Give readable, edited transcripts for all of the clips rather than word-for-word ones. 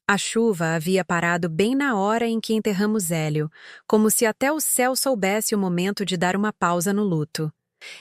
A chuva havia parado bem na hora em que enterramos Hélio, como se até o céu soubesse o momento de dar uma pausa no luto.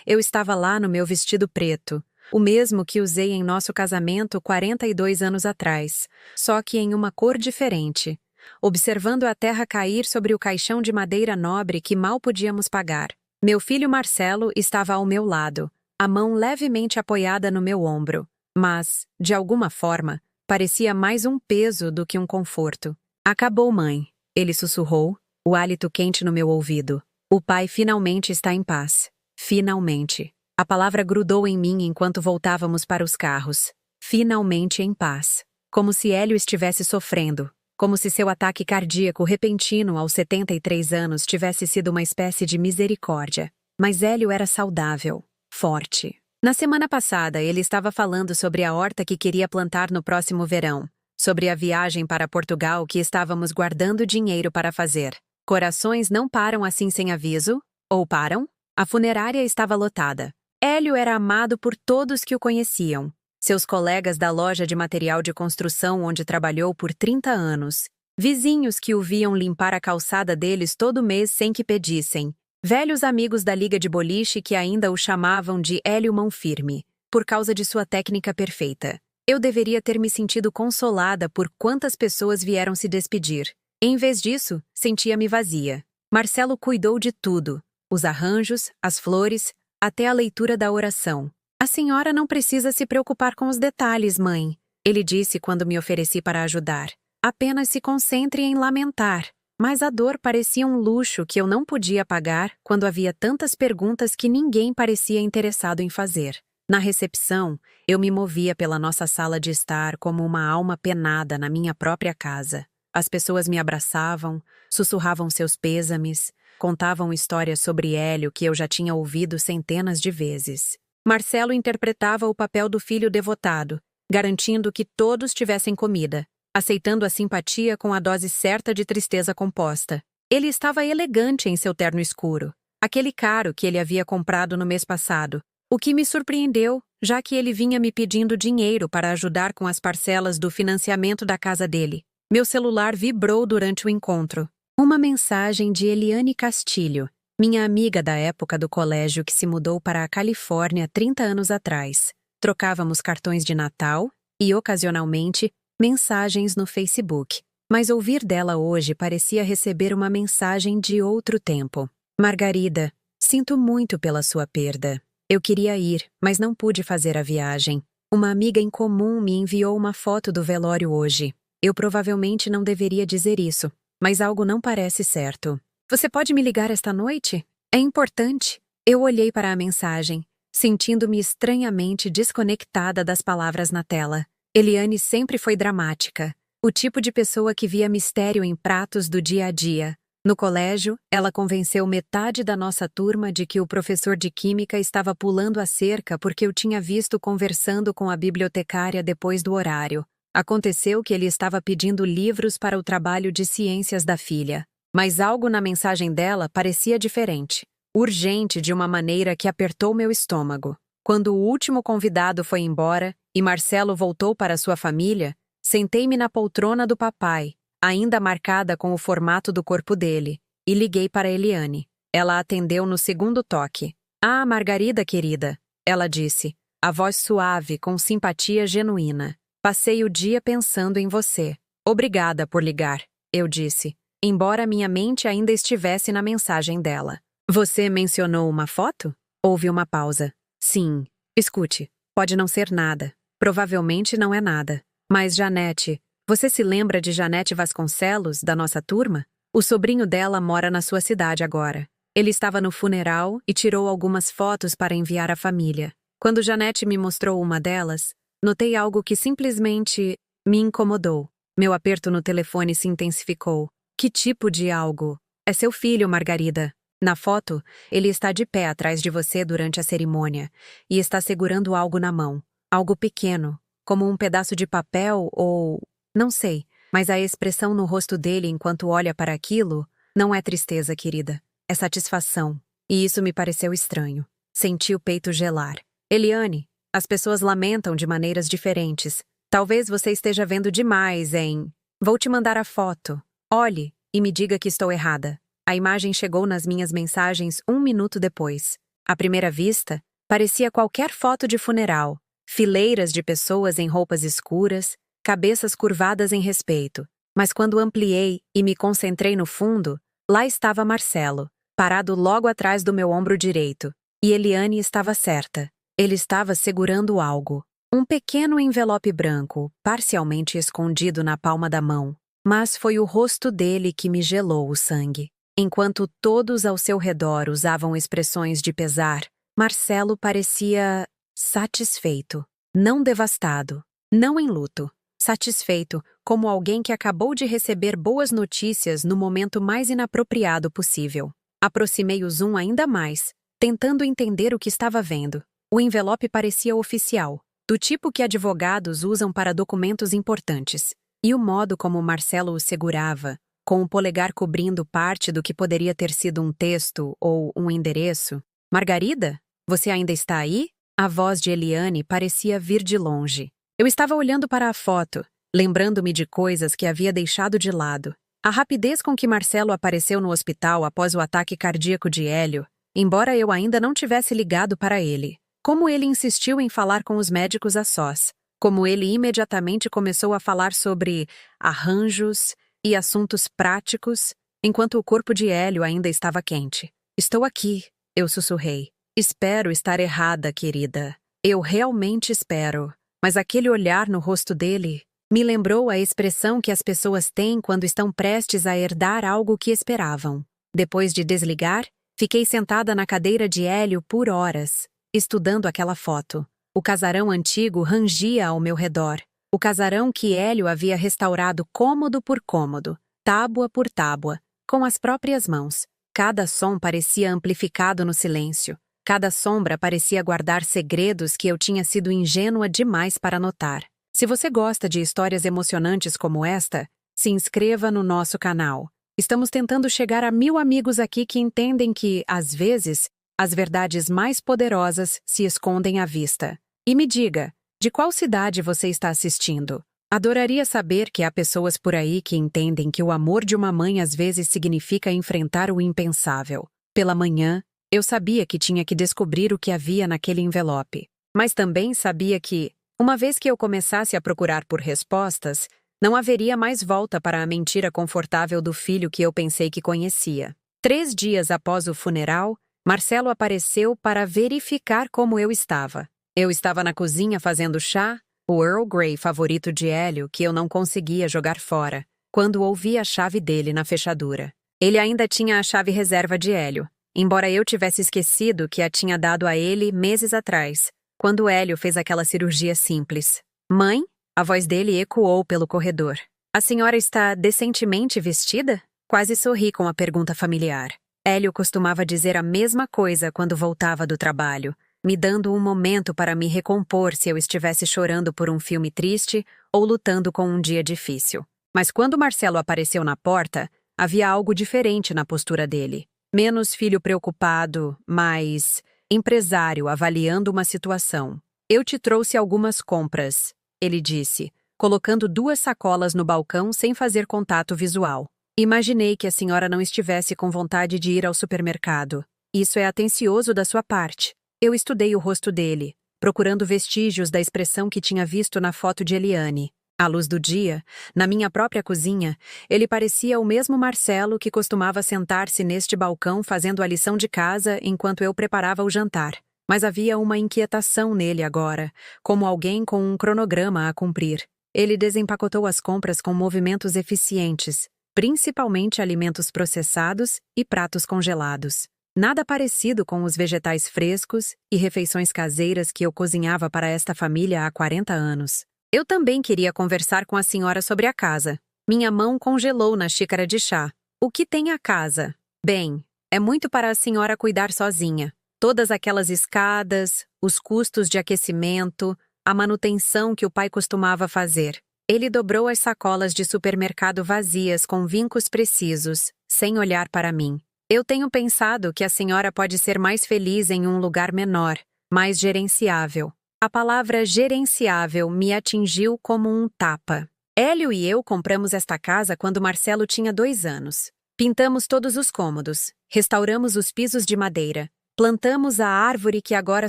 Eu estava lá no meu vestido preto, o mesmo que usei em nosso casamento 42 anos atrás, só que em uma cor diferente, observando a terra cair sobre o caixão de madeira nobre que mal podíamos pagar. Meu filho Marcelo estava ao meu lado, a mão levemente apoiada no meu ombro, mas, de alguma forma, parecia mais um peso do que um conforto. Acabou, mãe, ele sussurrou, o hálito quente no meu ouvido. O pai finalmente está em paz. Finalmente. A palavra grudou em mim enquanto voltávamos para os carros. Finalmente em paz. Como se Hélio estivesse sofrendo. Como se seu ataque cardíaco repentino aos 73 anos tivesse sido uma espécie de misericórdia. Mas Hélio era saudável, forte. Na semana passada, ele estava falando sobre a horta que queria plantar no próximo verão, sobre a viagem para Portugal que estávamos guardando dinheiro para fazer. Corações não param assim sem aviso? Ou param? A funerária estava lotada. Hélio era amado por todos que o conheciam. Seus colegas da loja de material de construção onde trabalhou por 30 anos. Vizinhos que o viam limpar a calçada deles todo mês sem que pedissem. Velhos amigos da liga de boliche que ainda o chamavam de Hélio Mão Firme, por causa de sua técnica perfeita. Eu deveria ter me sentido consolada por quantas pessoas vieram se despedir. Em vez disso, sentia-me vazia. Marcelo cuidou de tudo. Os arranjos, as flores, até a leitura da oração. A senhora não precisa se preocupar com os detalhes, mãe, ele disse quando me ofereci para ajudar. Apenas se concentre em lamentar. Mas a dor parecia um luxo que eu não podia pagar quando havia tantas perguntas que ninguém parecia interessado em fazer. Na recepção, eu me movia pela nossa sala de estar como uma alma penada na minha própria casa. As pessoas me abraçavam, sussurravam seus pêsames, contavam histórias sobre Hélio que eu já tinha ouvido centenas de vezes. Marcelo interpretava o papel do filho devotado, garantindo que todos tivessem comida, aceitando a simpatia com a dose certa de tristeza composta. Ele estava elegante em seu terno escuro, aquele caro que ele havia comprado no mês passado, o que me surpreendeu, já que ele vinha me pedindo dinheiro para ajudar com as parcelas do financiamento da casa dele. Meu celular vibrou durante o encontro. Uma mensagem de Eliane Castilho, minha amiga da época do colégio que se mudou para a Califórnia 30 anos atrás. Trocávamos cartões de Natal e, ocasionalmente, mensagens no Facebook, mas ouvir dela hoje parecia receber uma mensagem de outro tempo. Margarida, sinto muito pela sua perda. Eu queria ir, mas não pude fazer a viagem. Uma amiga em comum me enviou uma foto do velório hoje. Eu provavelmente não deveria dizer isso, mas algo não parece certo. Você pode me ligar esta noite? É importante. Eu olhei para a mensagem, sentindo-me estranhamente desconectada das palavras na tela. Eliane sempre foi dramática, o tipo de pessoa que via mistério em pratos do dia a dia. No colégio, ela convenceu metade da nossa turma de que o professor de química estava pulando a cerca porque eu tinha visto conversando com a bibliotecária depois do horário. Aconteceu que ele estava pedindo livros para o trabalho de ciências da filha. Mas algo na mensagem dela parecia diferente, urgente de uma maneira que apertou meu estômago. Quando o último convidado foi embora e Marcelo voltou para sua família, sentei-me na poltrona do papai, ainda marcada com o formato do corpo dele, e liguei para Eliane. Ela atendeu no segundo toque. Ah, Margarida, querida, ela disse, a voz suave, com simpatia genuína. Passei o dia pensando em você. Obrigada por ligar, eu disse, embora minha mente ainda estivesse na mensagem dela. Você mencionou uma foto? Houve uma pausa. Sim. Escute, pode não ser nada. Provavelmente não é nada. Mas Janete, você se lembra de Janete Vasconcelos, da nossa turma? O sobrinho dela mora na sua cidade agora. Ele estava no funeral e tirou algumas fotos para enviar à família. Quando Janete me mostrou uma delas, notei algo que simplesmente me incomodou. Meu aperto no telefone se intensificou. Que tipo de algo? É seu filho, Margarida. Na foto, ele está de pé atrás de você durante a cerimônia e está segurando algo na mão. Algo pequeno, como um pedaço de papel ou... não sei, mas a expressão no rosto dele enquanto olha para aquilo não é tristeza, querida. É satisfação. E isso me pareceu estranho. Senti o peito gelar. Eliane, as pessoas lamentam de maneiras diferentes. Talvez você esteja vendo demais em... Vou te mandar a foto. Olhe e me diga que estou errada. A imagem chegou nas minhas mensagens 1 minuto depois. À primeira vista, parecia qualquer foto de funeral. Fileiras de pessoas em roupas escuras, cabeças curvadas em respeito. Mas quando ampliei e me concentrei no fundo, lá estava Marcelo, parado logo atrás do meu ombro direito. E Eliane estava certa. Ele estava segurando algo. Um pequeno envelope branco, parcialmente escondido na palma da mão. Mas foi o rosto dele que me gelou o sangue. Enquanto todos ao seu redor usavam expressões de pesar, Marcelo parecia satisfeito, não devastado, não em luto. Satisfeito, como alguém que acabou de receber boas notícias no momento mais inapropriado possível. Aproximei o zoom ainda mais, tentando entender o que estava vendo. O envelope parecia oficial, do tipo que advogados usam para documentos importantes. E o modo como Marcelo o segurava, com o polegar cobrindo parte do que poderia ter sido um texto ou um endereço. Margarida? Você ainda está aí? A voz de Eliane parecia vir de longe. Eu estava olhando para a foto, lembrando-me de coisas que havia deixado de lado. A rapidez com que Marcelo apareceu no hospital após o ataque cardíaco de Hélio, embora eu ainda não tivesse ligado para ele. Como ele insistiu em falar com os médicos a sós. Como ele imediatamente começou a falar sobre arranjos e assuntos práticos, enquanto o corpo de Hélio ainda estava quente. Estou aqui, eu sussurrei. Espero estar errada, querida. Eu realmente espero. Mas aquele olhar no rosto dele me lembrou a expressão que as pessoas têm quando estão prestes a herdar algo que esperavam. Depois de desligar, fiquei sentada na cadeira de Hélio por horas, estudando aquela foto. O casarão antigo rangia ao meu redor. O casarão que Hélio havia restaurado cômodo por cômodo, tábua por tábua, com as próprias mãos. Cada som parecia amplificado no silêncio. Cada sombra parecia guardar segredos que eu tinha sido ingênua demais para notar. Se você gosta de histórias emocionantes como esta, se inscreva no nosso canal. Estamos tentando chegar a 1000 amigos aqui que entendem que, às vezes, as verdades mais poderosas se escondem à vista. E me diga, de qual cidade você está assistindo? Adoraria saber que há pessoas por aí que entendem que o amor de uma mãe às vezes significa enfrentar o impensável. Pela manhã, eu sabia que tinha que descobrir o que havia naquele envelope. Mas também sabia que, uma vez que eu começasse a procurar por respostas, não haveria mais volta para a mentira confortável do filho que eu pensei que conhecia. 3 dias após o funeral, Marcelo apareceu para verificar como eu estava. Eu estava na cozinha fazendo chá, o Earl Grey favorito de Hélio que eu não conseguia jogar fora, quando ouvi a chave dele na fechadura. Ele ainda tinha a chave reserva de Hélio, embora eu tivesse esquecido que a tinha dado a ele meses atrás, quando Hélio fez aquela cirurgia simples. Mãe? A voz dele ecoou pelo corredor. A senhora está decentemente vestida? Quase sorri com a pergunta familiar. Hélio costumava dizer a mesma coisa quando voltava do trabalho, me dando um momento para me recompor se eu estivesse chorando por um filme triste ou lutando com um dia difícil. Mas quando Marcelo apareceu na porta, havia algo diferente na postura dele. Menos filho preocupado, mais empresário avaliando uma situação. Eu te trouxe algumas compras, ele disse, colocando 2 sacolas no balcão sem fazer contato visual. Imaginei que a senhora não estivesse com vontade de ir ao supermercado. Isso é atencioso da sua parte. Eu estudei o rosto dele, procurando vestígios da expressão que tinha visto na foto de Eliane. À luz do dia, na minha própria cozinha, ele parecia o mesmo Marcelo que costumava sentar-se neste balcão fazendo a lição de casa enquanto eu preparava o jantar. Mas havia uma inquietação nele agora, como alguém com um cronograma a cumprir. Ele desempacotou as compras com movimentos eficientes, principalmente alimentos processados e pratos congelados. Nada parecido com os vegetais frescos e refeições caseiras que eu cozinhava para esta família há 40 anos. Eu também queria conversar com a senhora sobre a casa. Minha mão congelou na xícara de chá. O que tem a casa? Bem, é muito para a senhora cuidar sozinha. Todas aquelas escadas, os custos de aquecimento, a manutenção que o pai costumava fazer. Ele dobrou as sacolas de supermercado vazias com vincos precisos, sem olhar para mim. Eu tenho pensado que a senhora pode ser mais feliz em um lugar menor, mais gerenciável. A palavra gerenciável me atingiu como um tapa. Hélio e eu compramos esta casa quando Marcelo tinha 2 anos. Pintamos todos os cômodos, restauramos os pisos de madeira, plantamos a árvore que agora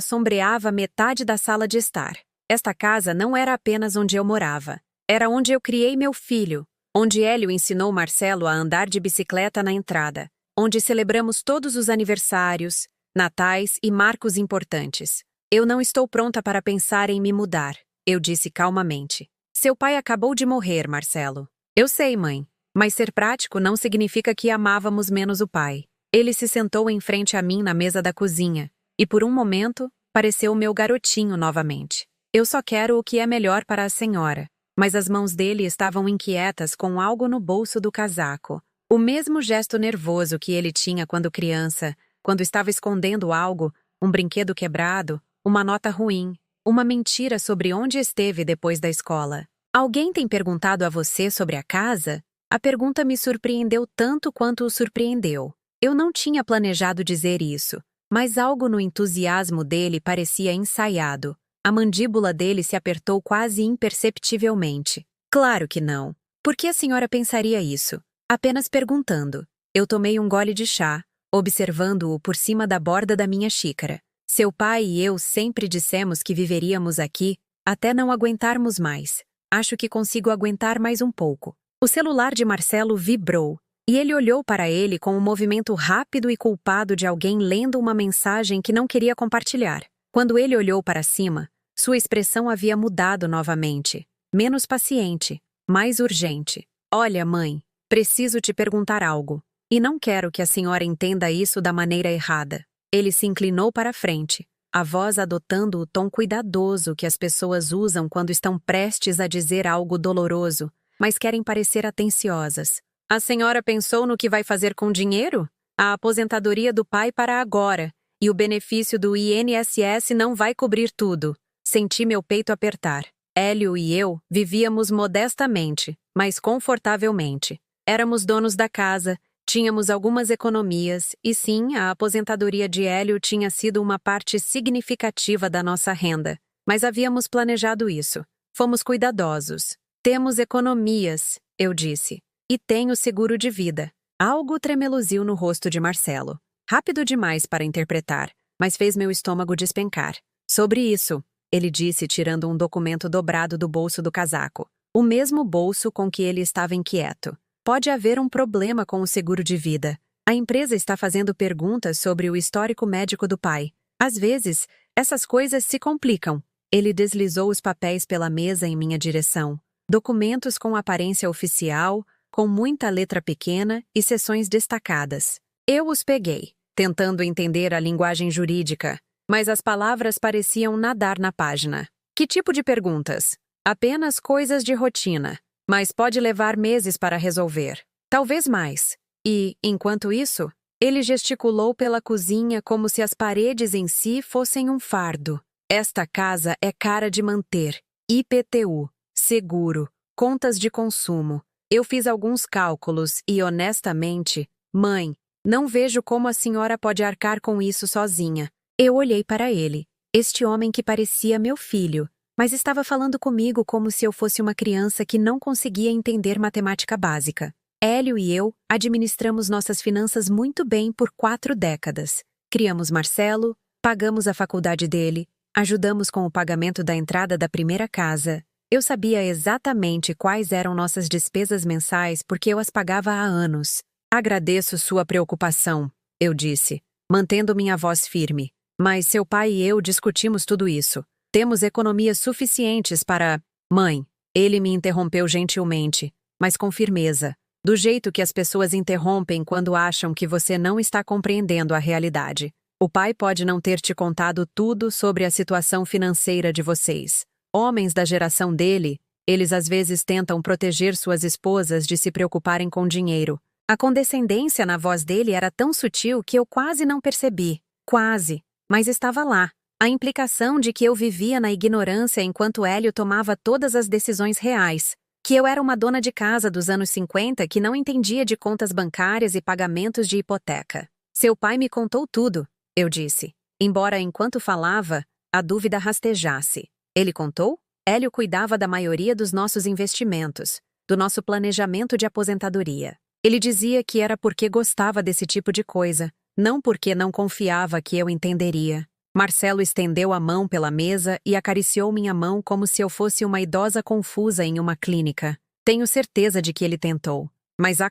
sombreava metade da sala de estar. Esta casa não era apenas onde eu morava. Era onde eu criei meu filho, onde Hélio ensinou Marcelo a andar de bicicleta na entrada, onde celebramos todos os aniversários, natais e marcos importantes. Eu não estou pronta para pensar em me mudar, eu disse calmamente. Seu pai acabou de morrer, Marcelo. Eu sei, mãe. Mas ser prático não significa que amávamos menos o pai. Ele se sentou em frente a mim na mesa da cozinha, e por um momento, pareceu meu garotinho novamente. Eu só quero o que é melhor para a senhora. Mas as mãos dele estavam inquietas com algo no bolso do casaco. O mesmo gesto nervoso que ele tinha quando criança, quando estava escondendo algo, um brinquedo quebrado, uma nota ruim, uma mentira sobre onde esteve depois da escola. Alguém tem perguntado a você sobre a casa? A pergunta me surpreendeu tanto quanto o surpreendeu. Eu não tinha planejado dizer isso, mas algo no entusiasmo dele parecia ensaiado. A mandíbula dele se apertou quase imperceptivelmente. Claro que não. Por que a senhora pensaria isso? Apenas perguntando. Eu tomei um gole de chá, observando-o por cima da borda da minha xícara. Seu pai e eu sempre dissemos que viveríamos aqui até não aguentarmos mais. Acho que consigo aguentar mais um pouco. O celular de Marcelo vibrou, e ele olhou para ele com um movimento rápido e culpado de alguém lendo uma mensagem que não queria compartilhar. Quando ele olhou para cima, sua expressão havia mudado novamente. Menos paciente, mais urgente. Olha, mãe, preciso te perguntar algo. E não quero que a senhora entenda isso da maneira errada. Ele se inclinou para a frente, a voz adotando o tom cuidadoso que as pessoas usam quando estão prestes a dizer algo doloroso, mas querem parecer atenciosas. A senhora pensou no que vai fazer com o dinheiro? A aposentadoria do pai para agora, e o benefício do INSS não vai cobrir tudo. Senti meu peito apertar. Hélio e eu vivíamos modestamente, mas confortavelmente. Éramos donos da casa, tínhamos algumas economias, e sim, a aposentadoria de Hélio tinha sido uma parte significativa da nossa renda. Mas havíamos planejado isso. Fomos cuidadosos. Temos economias, eu disse. E tenho seguro de vida. Algo tremeluziu no rosto de Marcelo. Rápido demais para interpretar, mas fez meu estômago despencar. Sobre isso, ele disse tirando um documento dobrado do bolso do casaco. O mesmo bolso com que ele estava inquieto. Pode haver um problema com o seguro de vida. A empresa está fazendo perguntas sobre o histórico médico do pai. Às vezes, essas coisas se complicam. Ele deslizou os papéis pela mesa em minha direção. Documentos com aparência oficial, com muita letra pequena e seções destacadas. Eu os peguei, tentando entender a linguagem jurídica, mas as palavras pareciam nadar na página. Que tipo de perguntas? Apenas coisas de rotina, mas pode levar meses para resolver. Talvez mais. E, enquanto isso, ele gesticulou pela cozinha como se as paredes em si fossem um fardo. Esta casa é cara de manter. IPTU, seguro, contas de consumo. Eu fiz alguns cálculos e, honestamente, mãe, não vejo como a senhora pode arcar com isso sozinha. Eu olhei para ele, este homem que parecia meu filho, mas estava falando comigo como se eu fosse uma criança que não conseguia entender matemática básica. Hélio e eu administramos nossas finanças muito bem por 4 décadas. Criamos Marcelo, pagamos a faculdade dele, ajudamos com o pagamento da entrada da primeira casa. Eu sabia exatamente quais eram nossas despesas mensais porque eu as pagava há anos. Agradeço sua preocupação, eu disse, mantendo minha voz firme. Mas seu pai e eu discutimos tudo isso. Temos economias suficientes para... Mãe, ele me interrompeu gentilmente, mas com firmeza, do jeito que as pessoas interrompem quando acham que você não está compreendendo a realidade. O pai pode não ter te contado tudo sobre a situação financeira de vocês. Homens da geração dele, eles às vezes tentam proteger suas esposas de se preocuparem com dinheiro. A condescendência na voz dele era tão sutil que eu quase não percebi. Quase. Mas estava lá. A implicação de que eu vivia na ignorância enquanto Hélio tomava todas as decisões reais. Que eu era uma dona de casa dos anos 50 que não entendia de contas bancárias e pagamentos de hipoteca. Seu pai me contou tudo, eu disse. Embora enquanto falava, a dúvida rastejasse. Ele contou? Hélio cuidava da maioria dos nossos investimentos, do nosso planejamento de aposentadoria. Ele dizia que era porque gostava desse tipo de coisa, não porque não confiava que eu entenderia. Marcelo estendeu a mão pela mesa e acariciou minha mão como se eu fosse uma idosa confusa em uma clínica. Tenho certeza de que ele tentou. Mas há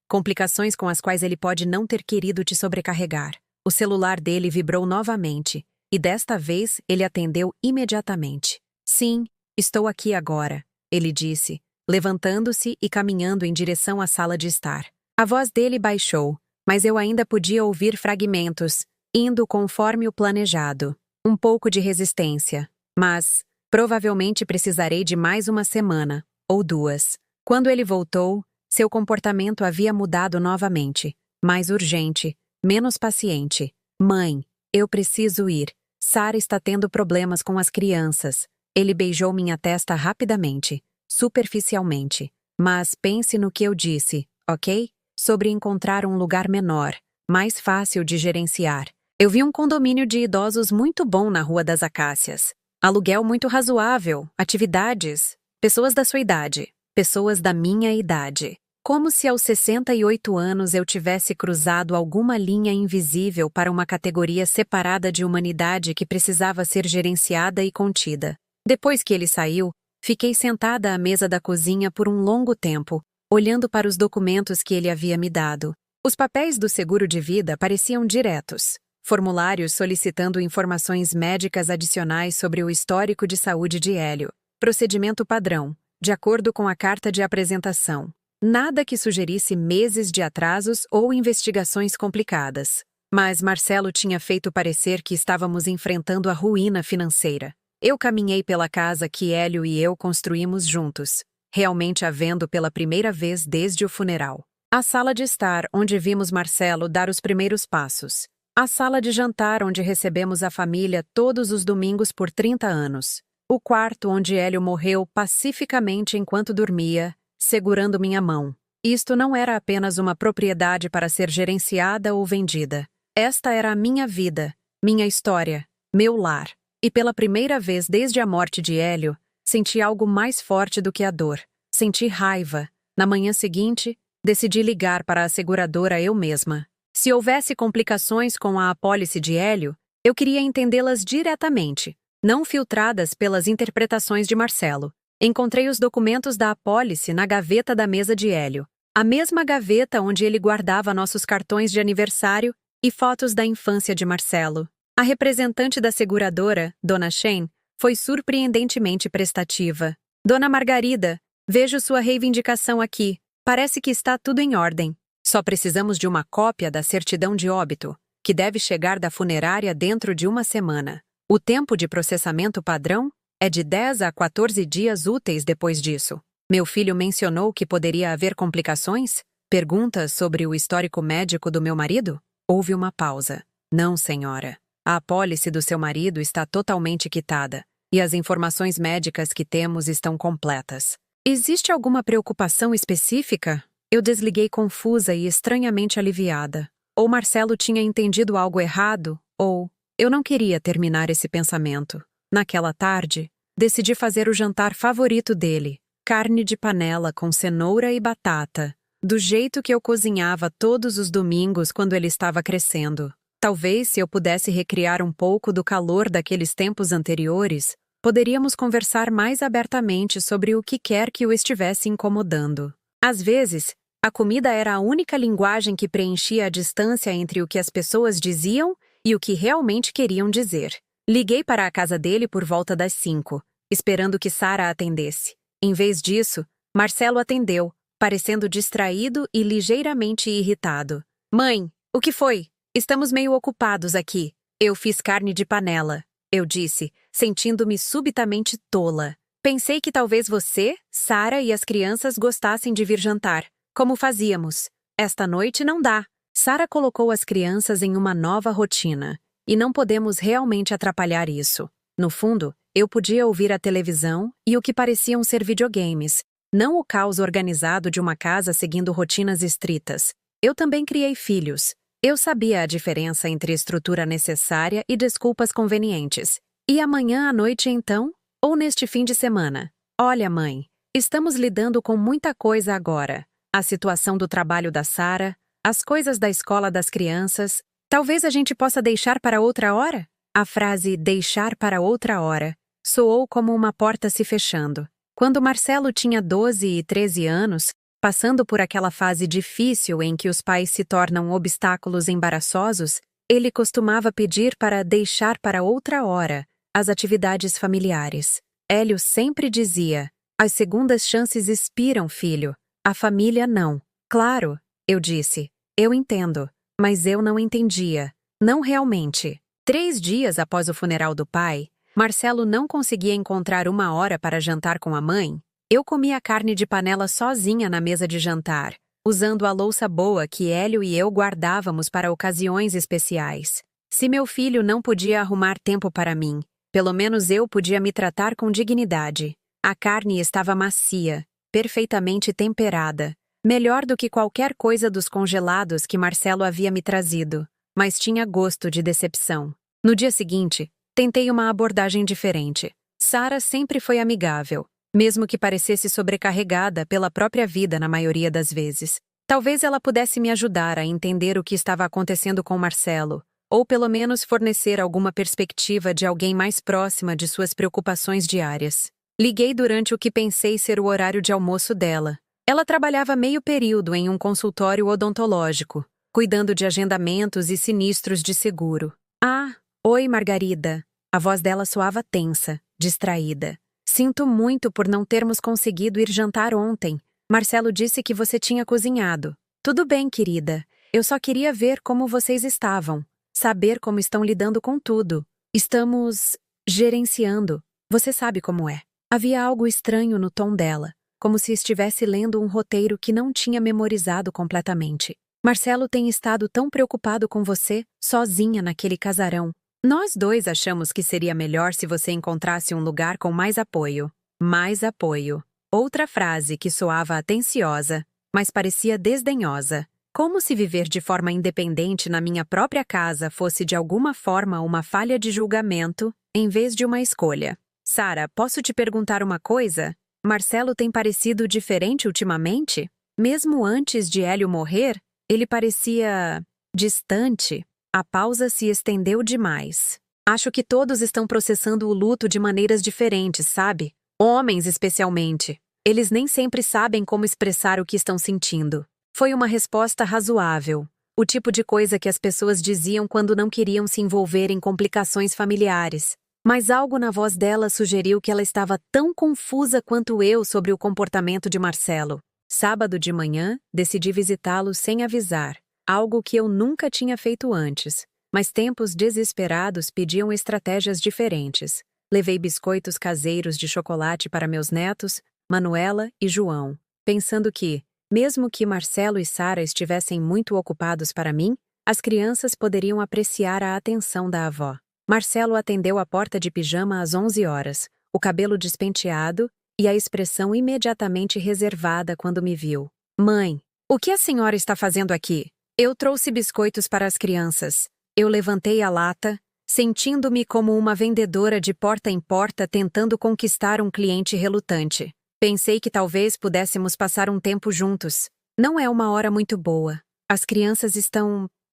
complicações com as quais ele pode não ter querido te sobrecarregar. O celular dele vibrou novamente, e desta vez ele atendeu imediatamente. Sim, estou aqui agora, ele disse, levantando-se e caminhando em direção à sala de estar. A voz dele baixou, mas eu ainda podia ouvir fragmentos, indo conforme o planejado. Um pouco de resistência, mas provavelmente precisarei de mais uma semana, ou duas. Quando ele voltou, seu comportamento havia mudado novamente, mais urgente, menos paciente. Mãe, eu preciso ir. Sara está tendo problemas com as crianças. Ele beijou minha testa rapidamente, superficialmente. Mas pense no que eu disse, ok? Sobre encontrar um lugar menor, mais fácil de gerenciar. Eu vi um condomínio de idosos muito bom na Rua das Acácias. Aluguel muito razoável, atividades, pessoas da sua idade, pessoas da minha idade. Como se aos 68 anos eu tivesse cruzado alguma linha invisível para uma categoria separada de humanidade que precisava ser gerenciada e contida. Depois que ele saiu, fiquei sentada à mesa da cozinha por um longo tempo, olhando para os documentos que ele havia me dado. Os papéis do seguro de vida pareciam diretos. Formulários solicitando informações médicas adicionais sobre o histórico de saúde de Hélio. Procedimento padrão, de acordo com a carta de apresentação. Nada que sugerisse meses de atrasos ou investigações complicadas. Mas Marcelo tinha feito parecer que estávamos enfrentando a ruína financeira. Eu caminhei pela casa que Hélio e eu construímos juntos, realmente a vendo pela primeira vez desde o funeral. A sala de estar, onde vimos Marcelo dar os primeiros passos. A sala de jantar, onde recebemos a família todos os domingos por 30 anos. O quarto onde Hélio morreu pacificamente enquanto dormia, segurando minha mão. Isto não era apenas uma propriedade para ser gerenciada ou vendida. Esta era a minha vida, minha história, meu lar. E pela primeira vez desde a morte de Hélio, senti algo mais forte do que a dor. Senti raiva. Na manhã seguinte, decidi ligar para a seguradora eu mesma. Se houvesse complicações com a apólice de Hélio, eu queria entendê-las diretamente, não filtradas pelas interpretações de Marcelo. Encontrei os documentos da apólice na gaveta da mesa de Hélio, a mesma gaveta onde ele guardava nossos cartões de aniversário e fotos da infância de Marcelo. A representante da seguradora, Dona Shen, foi surpreendentemente prestativa. Dona Margarida, vejo sua reivindicação aqui. Parece que está tudo em ordem. Só precisamos de uma cópia da certidão de óbito, que deve chegar da funerária dentro de uma semana. O tempo de processamento padrão é de 10 a 14 dias úteis depois disso. Meu filho mencionou que poderia haver complicações? Perguntas sobre o histórico médico do meu marido? Houve uma pausa. Não, senhora. A apólice do seu marido está totalmente quitada, e as informações médicas que temos estão completas. Existe alguma preocupação específica? Eu desliguei confusa e estranhamente aliviada. Ou Marcelo tinha entendido algo errado, ou... Eu não queria terminar esse pensamento. Naquela tarde, decidi fazer o jantar favorito dele, carne de panela com cenoura e batata, do jeito que eu cozinhava todos os domingos quando ele estava crescendo. Talvez, se eu pudesse recriar um pouco do calor daqueles tempos anteriores, poderíamos conversar mais abertamente sobre o que quer que o estivesse incomodando. Às vezes, a comida era a única linguagem que preenchia a distância entre o que as pessoas diziam e o que realmente queriam dizer. Liguei para a casa dele por volta das 5, esperando que Sara atendesse. Em vez disso, Marcelo atendeu, parecendo distraído e ligeiramente irritado. Mãe, o que foi? Estamos meio ocupados aqui. Eu fiz carne de panela, eu disse, sentindo-me subitamente tola. Pensei que talvez você, Sara e as crianças gostassem de vir jantar, como fazíamos. Esta noite não dá. Sara colocou as crianças em uma nova rotina, e não podemos realmente atrapalhar isso. No fundo, eu podia ouvir a televisão e o que pareciam ser videogames, não o caos organizado de uma casa seguindo rotinas estritas. Eu também criei filhos. Eu sabia a diferença entre estrutura necessária e desculpas convenientes. E amanhã à noite, então? Ou neste fim de semana? Olha, mãe, estamos lidando com muita coisa agora. A situação do trabalho da Sara, as coisas da escola das crianças. Talvez a gente possa deixar para outra hora? A frase deixar para outra hora soou como uma porta se fechando. Quando Marcelo tinha 12 e 13 anos, passando por aquela fase difícil em que os pais se tornam obstáculos embaraçosos, ele costumava pedir para deixar para outra hora as atividades familiares. Hélio sempre dizia: as segundas chances expiram, filho. A família não. Claro, eu disse. Eu entendo. Mas eu não entendia. Não realmente. 3 dias após o funeral do pai, Marcelo não conseguia encontrar uma hora para jantar com a mãe. Eu comia carne de panela sozinha na mesa de jantar, usando a louça boa que Hélio e eu guardávamos para ocasiões especiais. Se meu filho não podia arrumar tempo para mim, pelo menos eu podia me tratar com dignidade. A carne estava macia, perfeitamente temperada, melhor do que qualquer coisa dos congelados que Marcelo havia me trazido, mas tinha gosto de decepção. No dia seguinte, tentei uma abordagem diferente. Sara sempre foi amigável, mesmo que parecesse sobrecarregada pela própria vida na maioria das vezes. Talvez ela pudesse me ajudar a entender o que estava acontecendo com Marcelo, ou pelo menos fornecer alguma perspectiva de alguém mais próxima de suas preocupações diárias. Liguei durante o que pensei ser o horário de almoço dela. Ela trabalhava meio período em um consultório odontológico, cuidando de agendamentos e sinistros de seguro. Ah, oi, Margarida. A voz dela soava tensa, distraída. Sinto muito por não termos conseguido ir jantar ontem. Marcelo disse que você tinha cozinhado. Tudo bem, querida. Eu só queria ver como vocês estavam. Saber como estão lidando com tudo. Estamos gerenciando. Você sabe como é. Havia algo estranho no tom dela, como se estivesse lendo um roteiro que não tinha memorizado completamente. Marcelo tem estado tão preocupado com você, sozinha naquele casarão. Nós dois achamos que seria melhor se você encontrasse um lugar com mais apoio. Mais apoio. Outra frase que soava atenciosa, mas parecia desdenhosa. Como se viver de forma independente na minha própria casa fosse de alguma forma uma falha de julgamento, em vez de uma escolha. Sara, posso te perguntar uma coisa? Marcelo tem parecido diferente ultimamente? Mesmo antes de Hélio morrer, ele parecia distante. A pausa se estendeu demais. Acho que todos estão processando o luto de maneiras diferentes, sabe? Homens, especialmente. Eles nem sempre sabem como expressar o que estão sentindo. Foi uma resposta razoável. O tipo de coisa que as pessoas diziam quando não queriam se envolver em complicações familiares. Mas algo na voz dela sugeriu que ela estava tão confusa quanto eu sobre o comportamento de Marcelo. Sábado de manhã, decidi visitá-lo sem avisar. Algo que eu nunca tinha feito antes, mas tempos desesperados pediam estratégias diferentes. Levei biscoitos caseiros de chocolate para meus netos, Manuela e João, pensando que, mesmo que Marcelo e Sara estivessem muito ocupados para mim, as crianças poderiam apreciar a atenção da avó. Marcelo atendeu a porta de pijama às 11 horas, o cabelo despenteado e a expressão imediatamente reservada quando me viu. Mãe, o que a senhora está fazendo aqui? Eu trouxe biscoitos para as crianças. Eu levantei a lata, sentindo-me como uma vendedora de porta em porta tentando conquistar um cliente relutante. Pensei que talvez pudéssemos passar um tempo juntos. Não é uma hora muito boa. As crianças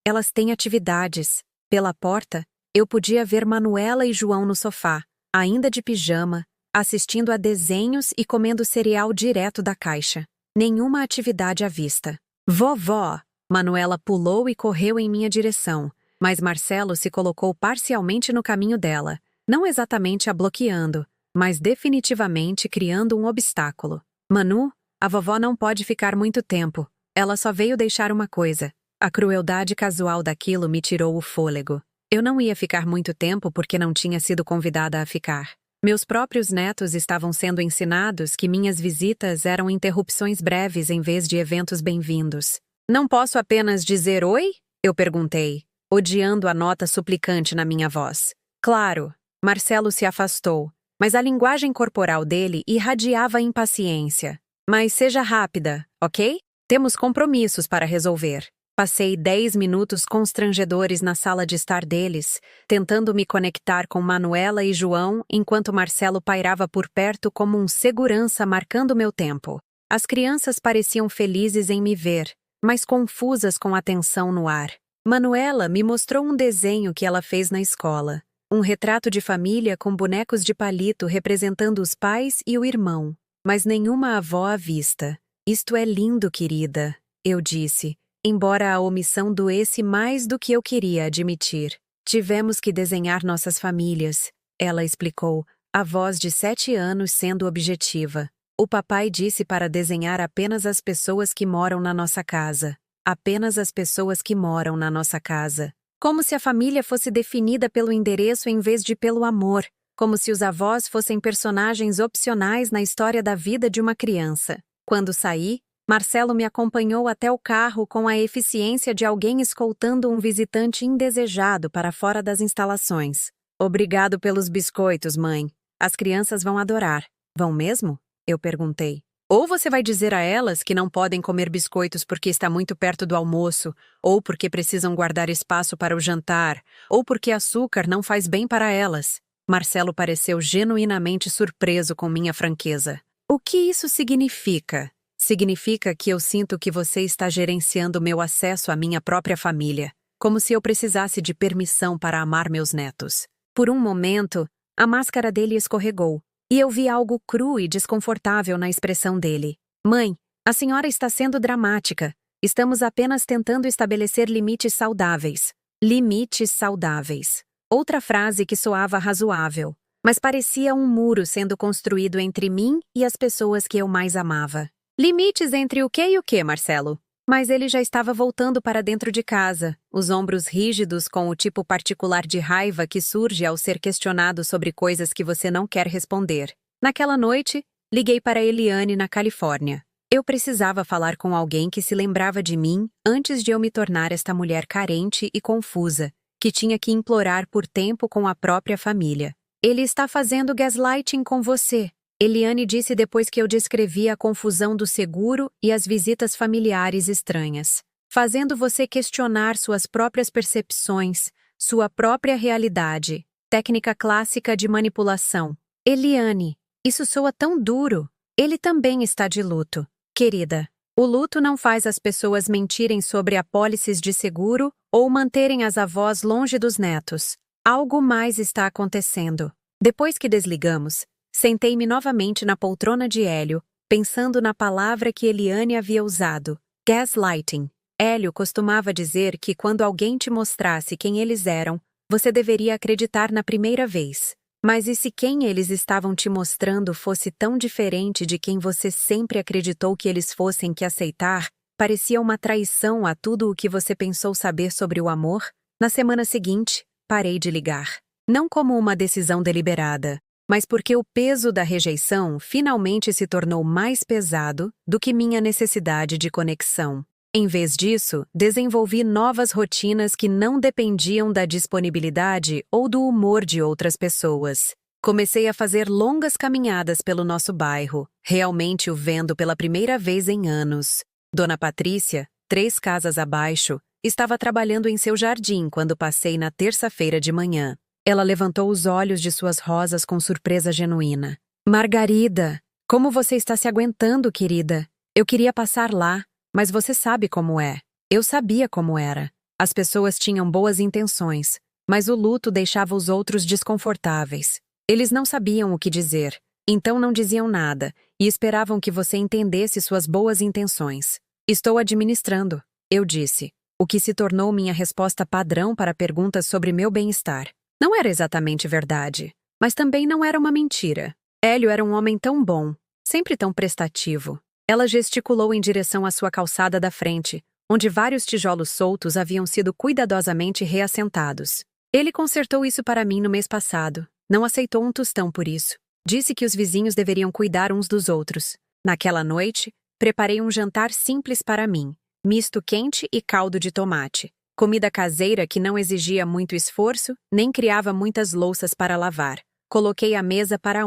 elas têm atividades. Pela porta, eu podia ver Manuela e João no sofá, ainda de pijama, assistindo a desenhos e comendo cereal direto da caixa. Nenhuma atividade à vista. Vovó! Manuela pulou e correu em minha direção, mas Marcelo se colocou parcialmente no caminho dela, não exatamente a bloqueando, mas definitivamente criando um obstáculo. Manu, a vovó não pode ficar muito tempo. Ela só veio deixar uma coisa. A crueldade casual daquilo me tirou o fôlego. Eu não ia ficar muito tempo porque não tinha sido convidada a ficar. Meus próprios netos estavam sendo ensinados que minhas visitas eram interrupções breves em vez de eventos bem-vindos. Não posso apenas dizer oi? Eu perguntei, odiando a nota suplicante na minha voz. Claro, Marcelo se afastou, mas a linguagem corporal dele irradiava impaciência. Mas seja rápida, ok? Temos compromissos para resolver. Passei 10 minutos constrangedores na sala de estar deles, tentando me conectar com Manuela e João, enquanto Marcelo pairava por perto como um segurança marcando meu tempo. As crianças pareciam felizes em me ver, mas confusas com a tensão no ar. Manuela me mostrou um desenho que ela fez na escola. Um retrato de família com bonecos de palito representando os pais e o irmão, mas nenhuma avó à vista. Isto é lindo, querida, eu disse, embora a omissão doesse mais do que eu queria admitir. Tivemos que desenhar nossas famílias, ela explicou, a voz de 7 anos sendo objetiva. O papai disse para desenhar apenas as pessoas que moram na nossa casa. Apenas as pessoas que moram na nossa casa. Como se a família fosse definida pelo endereço em vez de pelo amor. Como se os avós fossem personagens opcionais na história da vida de uma criança. Quando saí, Marcelo me acompanhou até o carro com a eficiência de alguém escoltando um visitante indesejado para fora das instalações. Obrigado pelos biscoitos, mãe. As crianças vão adorar. Vão mesmo? Eu perguntei. Ou você vai dizer a elas que não podem comer biscoitos porque está muito perto do almoço, ou porque precisam guardar espaço para o jantar, ou porque açúcar não faz bem para elas. Marcelo pareceu genuinamente surpreso com minha franqueza. O que isso significa? Significa que eu sinto que você está gerenciando meu acesso à minha própria família, como se eu precisasse de permissão para amar meus netos. Por um momento, a máscara dele escorregou, e eu vi algo cru e desconfortável na expressão dele. Mãe, a senhora está sendo dramática. Estamos apenas tentando estabelecer limites saudáveis. Limites saudáveis. Outra frase que soava razoável, mas parecia um muro sendo construído entre mim e as pessoas que eu mais amava. Limites entre o que e o que, Marcelo? Mas ele já estava voltando para dentro de casa, os ombros rígidos com o tipo particular de raiva que surge ao ser questionado sobre coisas que você não quer responder. Naquela noite, liguei para Eliane na Califórnia. Eu precisava falar com alguém que se lembrava de mim antes de eu me tornar esta mulher carente e confusa, que tinha que implorar por tempo com a própria família. Ele está fazendo gaslighting com você, Eliane disse depois que eu descrevi a confusão do seguro e as visitas familiares estranhas, fazendo você questionar suas próprias percepções, sua própria realidade. Técnica clássica de manipulação. Eliane, isso soa tão duro. Ele também está de luto. Querida, o luto não faz as pessoas mentirem sobre apólices de seguro ou manterem as avós longe dos netos. Algo mais está acontecendo. Depois que desligamos, sentei-me novamente na poltrona de Hélio, pensando na palavra que Eliane havia usado, gaslighting. Hélio costumava dizer que quando alguém te mostrasse quem eles eram, você deveria acreditar na primeira vez. Mas e se quem eles estavam te mostrando fosse tão diferente de quem você sempre acreditou que eles fossem que aceitar, parecia uma traição a tudo o que você pensou saber sobre o amor? Na semana seguinte, parei de ligar. Não como uma decisão deliberada, mas porque o peso da rejeição finalmente se tornou mais pesado do que minha necessidade de conexão. Em vez disso, desenvolvi novas rotinas que não dependiam da disponibilidade ou do humor de outras pessoas. Comecei a fazer longas caminhadas pelo nosso bairro, realmente o vendo pela primeira vez em anos. Dona Patrícia, 3 casas abaixo, estava trabalhando em seu jardim quando passei na terça-feira de manhã. Ela levantou os olhos de suas rosas com surpresa genuína. Margarida, como você está se aguentando, querida? Eu queria passar lá, mas você sabe como é. Eu sabia como era. As pessoas tinham boas intenções, mas o luto deixava os outros desconfortáveis. Eles não sabiam o que dizer, então não diziam nada e esperavam que você entendesse suas boas intenções. Estou administrando, eu disse, o que se tornou minha resposta padrão para perguntas sobre meu bem-estar. Não era exatamente verdade, mas também não era uma mentira. Hélio era um homem tão bom, sempre tão prestativo. Ela gesticulou em direção à sua calçada da frente, onde vários tijolos soltos haviam sido cuidadosamente reassentados. Ele consertou isso para mim no mês passado. Não aceitou um tostão por isso. Disse que os vizinhos deveriam cuidar uns dos outros. Naquela noite, preparei um jantar simples para mim, misto quente e caldo de tomate. Comida caseira que não exigia muito esforço, nem criava muitas louças para lavar. Coloquei a mesa para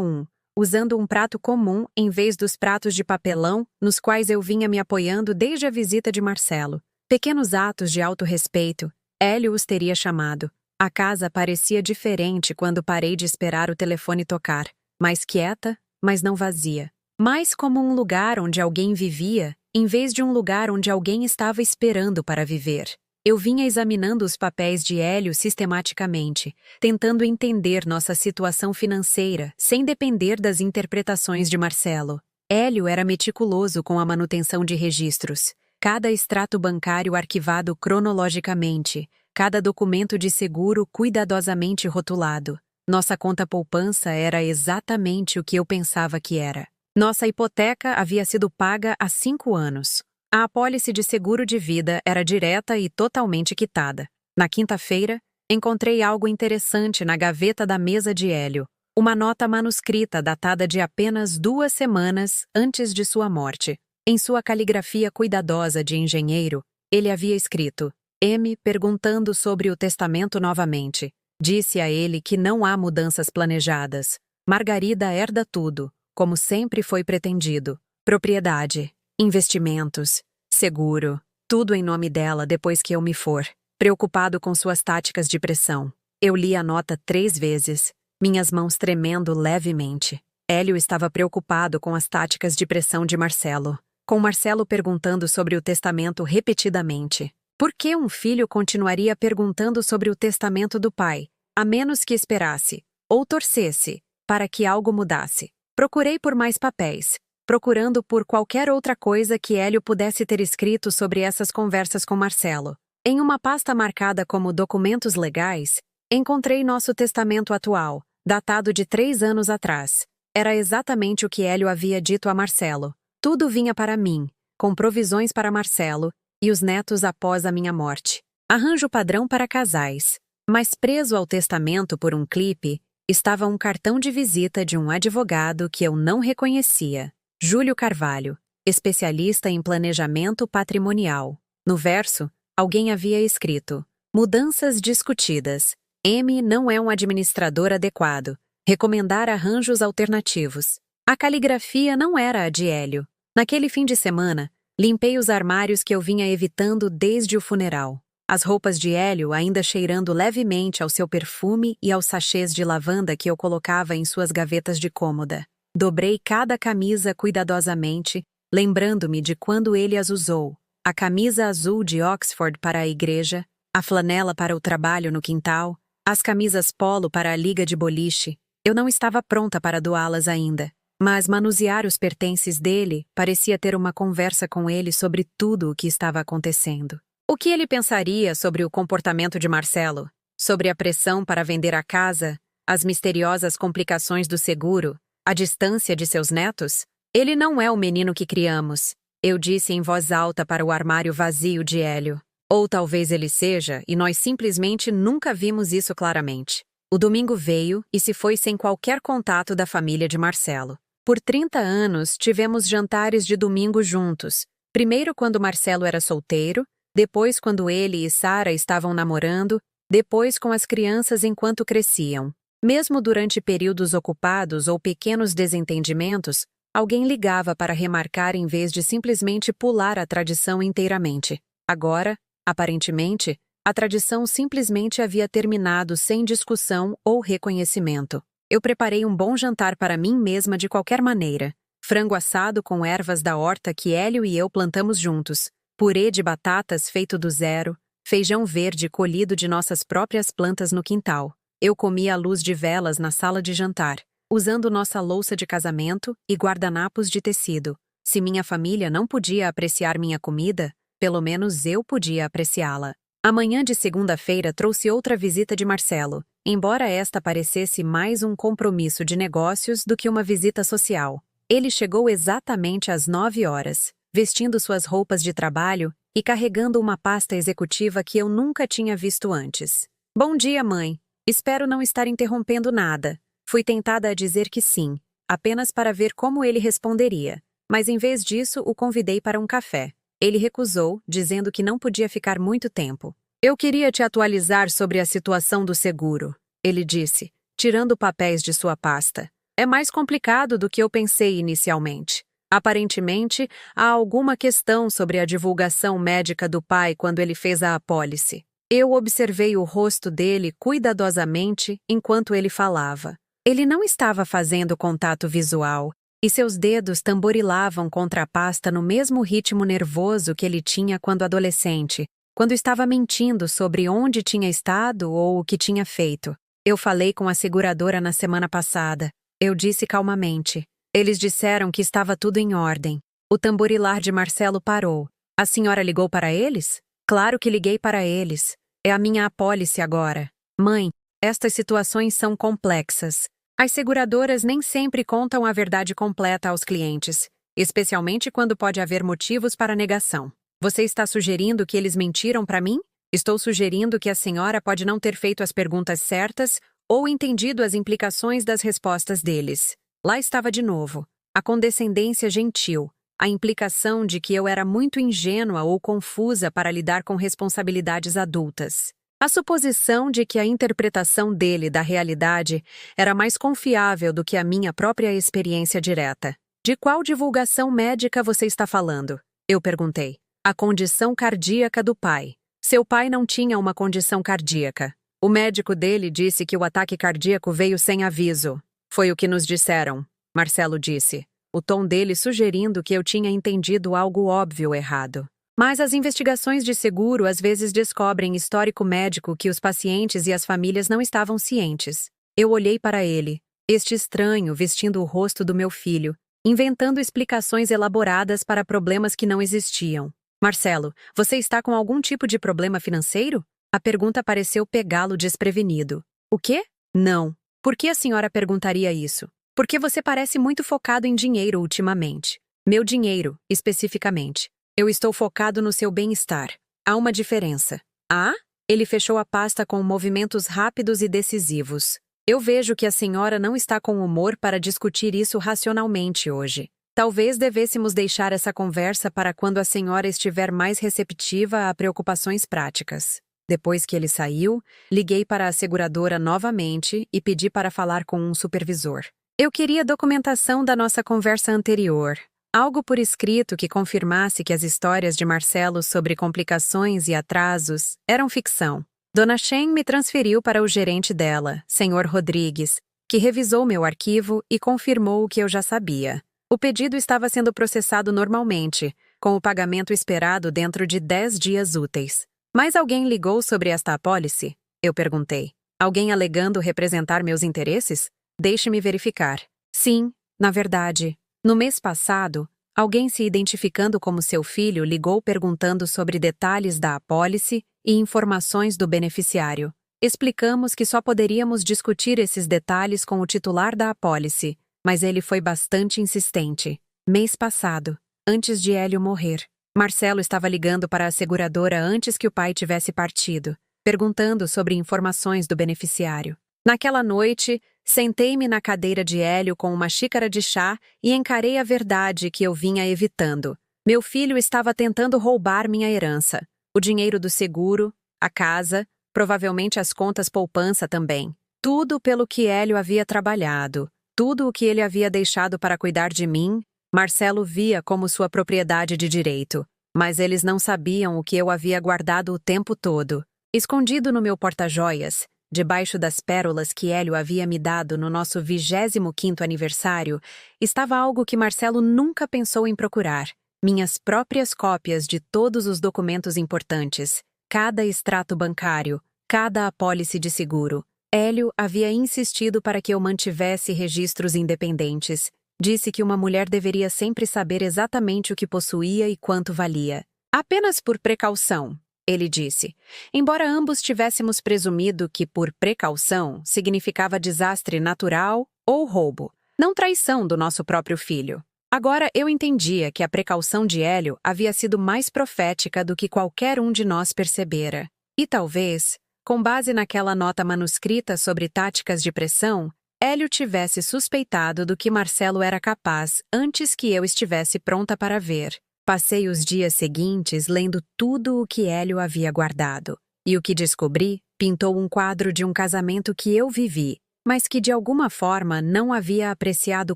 usando um prato comum em vez dos pratos de papelão nos quais eu vinha me apoiando desde a visita de Marcelo. Pequenos atos de autorrespeito, Hélio os teria chamado. A casa parecia diferente quando parei de esperar o telefone tocar. Mais quieta, mas não vazia. Mais como um lugar onde alguém vivia, em vez de um lugar onde alguém estava esperando para viver. Eu vinha examinando os papéis de Hélio sistematicamente, tentando entender nossa situação financeira, sem depender das interpretações de Marcelo. Hélio era meticuloso com a manutenção de registros. Cada extrato bancário arquivado cronologicamente, cada documento de seguro cuidadosamente rotulado. Nossa conta poupança era exatamente o que eu pensava que era. Nossa hipoteca havia sido paga há 5 anos. A apólice de seguro de vida era direta e totalmente quitada. Na quinta-feira, encontrei algo interessante na gaveta da mesa de Hélio. Uma nota manuscrita datada de apenas 2 semanas antes de sua morte. Em sua caligrafia cuidadosa de engenheiro, ele havia escrito: M. perguntando sobre o testamento novamente. Disse a ele que não há mudanças planejadas. Margarida herda tudo, como sempre foi pretendido. Propriedade, investimentos, seguro, tudo em nome dela depois que eu me for. Preocupado com suas táticas de pressão. Eu li a nota 3 vezes, minhas mãos tremendo levemente. Hélio estava preocupado com as táticas de pressão de Marcelo. Com Marcelo perguntando sobre o testamento repetidamente. Por que um filho continuaria perguntando sobre o testamento do pai, a menos que esperasse, ou torcesse, para que algo mudasse? Procurei por mais papéis, procurando por qualquer outra coisa que Hélio pudesse ter escrito sobre essas conversas com Marcelo. Em uma pasta marcada como documentos legais, encontrei nosso testamento atual, datado de 3 anos atrás. Era exatamente o que Hélio havia dito a Marcelo. Tudo vinha para mim, com provisões para Marcelo e os netos após a minha morte. Arranjo padrão para casais. Mas preso ao testamento por um clipe, estava um cartão de visita de um advogado que eu não reconhecia. Júlio Carvalho, especialista em planejamento patrimonial. No verso, alguém havia escrito: mudanças discutidas. M não é um administrador adequado. Recomendar arranjos alternativos. A caligrafia não era a de Hélio. Naquele fim de semana, limpei os armários que eu vinha evitando desde o funeral. As roupas de Hélio ainda cheirando levemente ao seu perfume e aos sachês de lavanda que eu colocava em suas gavetas de cômoda. Dobrei cada camisa cuidadosamente, lembrando-me de quando ele as usou. A camisa azul de Oxford para a igreja, a flanela para o trabalho no quintal, as camisas polo para a liga de boliche. Eu não estava pronta para doá-las ainda. Mas manusear os pertences dele parecia ter uma conversa com ele sobre tudo o que estava acontecendo. O que ele pensaria sobre o comportamento de Marcelo? Sobre a pressão para vender a casa? As misteriosas complicações do seguro? A distância de seus netos? Ele não é o menino que criamos, eu disse em voz alta para o armário vazio de Hélio. Ou talvez ele seja, e nós simplesmente nunca vimos isso claramente. O domingo veio e se foi sem qualquer contato da família de Marcelo. Por 30 anos, tivemos jantares de domingo juntos. Primeiro quando Marcelo era solteiro, depois quando ele e Sara estavam namorando, depois com as crianças enquanto cresciam. Mesmo durante períodos ocupados ou pequenos desentendimentos, alguém ligava para remarcar em vez de simplesmente pular a tradição inteiramente. Agora, aparentemente, a tradição simplesmente havia terminado sem discussão ou reconhecimento. Eu preparei um bom jantar para mim mesma de qualquer maneira. Frango assado com ervas da horta que Hélio e eu plantamos juntos, purê de batatas feito do zero, feijão verde colhido de nossas próprias plantas no quintal. Eu comia à luz de velas na sala de jantar, usando nossa louça de casamento e guardanapos de tecido. Se minha família não podia apreciar minha comida, pelo menos eu podia apreciá-la. A manhã de segunda-feira trouxe outra visita de Marcelo, embora esta parecesse mais um compromisso de negócios do que uma visita social. Ele chegou exatamente às 9 horas, vestindo suas roupas de trabalho e carregando uma pasta executiva que eu nunca tinha visto antes. Bom dia, mãe. Espero não estar interrompendo nada. Fui tentada a dizer que sim, apenas para ver como ele responderia. Mas em vez disso, o convidei para um café. Ele recusou, dizendo que não podia ficar muito tempo. Eu queria te atualizar sobre a situação do seguro, ele disse, tirando papéis de sua pasta. É mais complicado do que eu pensei inicialmente. Aparentemente, há alguma questão sobre a divulgação médica do pai quando ele fez a apólice. Eu observei o rosto dele cuidadosamente enquanto ele falava. Ele não estava fazendo contato visual, e seus dedos tamborilavam contra a pasta no mesmo ritmo nervoso que ele tinha quando adolescente, quando estava mentindo sobre onde tinha estado ou o que tinha feito. Eu falei com a seguradora na semana passada. Eu disse calmamente. Eles disseram que estava tudo em ordem. O tamborilar de Marcelo parou. A senhora ligou para eles? Claro que liguei para eles. É a minha apólice agora. Mãe, estas situações são complexas. As seguradoras nem sempre contam a verdade completa aos clientes, especialmente quando pode haver motivos para negação. Você está sugerindo que eles mentiram para mim? Estou sugerindo que a senhora pode não ter feito as perguntas certas ou entendido as implicações das respostas deles. Lá estava de novo. A condescendência gentil, a implicação de que eu era muito ingênua ou confusa para lidar com responsabilidades adultas. A suposição de que a interpretação dele da realidade era mais confiável do que a minha própria experiência direta. De qual divulgação médica você está falando? Eu perguntei. A condição cardíaca do pai. Seu pai não tinha uma condição cardíaca. O médico dele disse que o ataque cardíaco veio sem aviso. Foi o que nos disseram, Marcelo disse, o tom dele sugerindo que eu tinha entendido algo óbvio errado. Mas as investigações de seguro às vezes descobrem histórico médico que os pacientes e as famílias não estavam cientes. Eu olhei para ele, este estranho vestindo o rosto do meu filho, inventando explicações elaboradas para problemas que não existiam. Marcelo, você está com algum tipo de problema financeiro? A pergunta pareceu pegá-lo desprevenido. O quê? Não. Por que a senhora perguntaria isso? Porque você parece muito focado em dinheiro ultimamente. Meu dinheiro, especificamente. Eu estou focado no seu bem-estar. Há uma diferença. Ah? Ele fechou a pasta com movimentos rápidos e decisivos. Eu vejo que a senhora não está com humor para discutir isso racionalmente hoje. Talvez devêssemos deixar essa conversa para quando a senhora estiver mais receptiva a preocupações práticas. Depois que ele saiu, liguei para a seguradora novamente e pedi para falar com um supervisor. Eu queria documentação da nossa conversa anterior. Algo por escrito que confirmasse que as histórias de Marcelo sobre complicações e atrasos eram ficção. Dona Shen me transferiu para o gerente dela, Sr. Rodrigues, que revisou meu arquivo e confirmou o que eu já sabia. O pedido estava sendo processado normalmente, com o pagamento esperado dentro de 10 dias úteis. Mas alguém ligou sobre esta apólice? Eu perguntei. Alguém alegando representar meus interesses? Deixe-me verificar. Sim, na verdade. No mês passado, alguém se identificando como seu filho ligou perguntando sobre detalhes da apólice e informações do beneficiário. Explicamos que só poderíamos discutir esses detalhes com o titular da apólice, mas ele foi bastante insistente. Mês passado, antes de Hélio morrer, Marcelo estava ligando para a seguradora antes que o pai tivesse partido, perguntando sobre informações do beneficiário. Naquela noite, sentei-me na cadeira de Hélio com uma xícara de chá e encarei a verdade que eu vinha evitando. Meu filho estava tentando roubar minha herança. O dinheiro do seguro, a casa, provavelmente as contas poupança também. Tudo pelo que Hélio havia trabalhado, tudo o que ele havia deixado para cuidar de mim, Marcelo via como sua propriedade de direito. Mas eles não sabiam o que eu havia guardado o tempo todo. Escondido no meu porta-joias, debaixo das pérolas que Hélio havia me dado no nosso 25º aniversário, estava algo que Marcelo nunca pensou em procurar. Minhas próprias cópias de todos os documentos importantes, cada extrato bancário, cada apólice de seguro. Hélio havia insistido para que eu mantivesse registros independentes. Disse que uma mulher deveria sempre saber exatamente o que possuía e quanto valia. Apenas por precaução, ele disse. Embora ambos tivéssemos presumido que por precaução significava desastre natural ou roubo, não traição do nosso próprio filho. Agora eu entendia que a precaução de Hélio havia sido mais profética do que qualquer um de nós percebera. E talvez, com base naquela nota manuscrita sobre táticas de pressão, Hélio tivesse suspeitado do que Marcelo era capaz antes que eu estivesse pronta para ver. Passei os dias seguintes lendo tudo o que Hélio havia guardado. E o que descobri pintou um quadro de um casamento que eu vivi, mas que de alguma forma não havia apreciado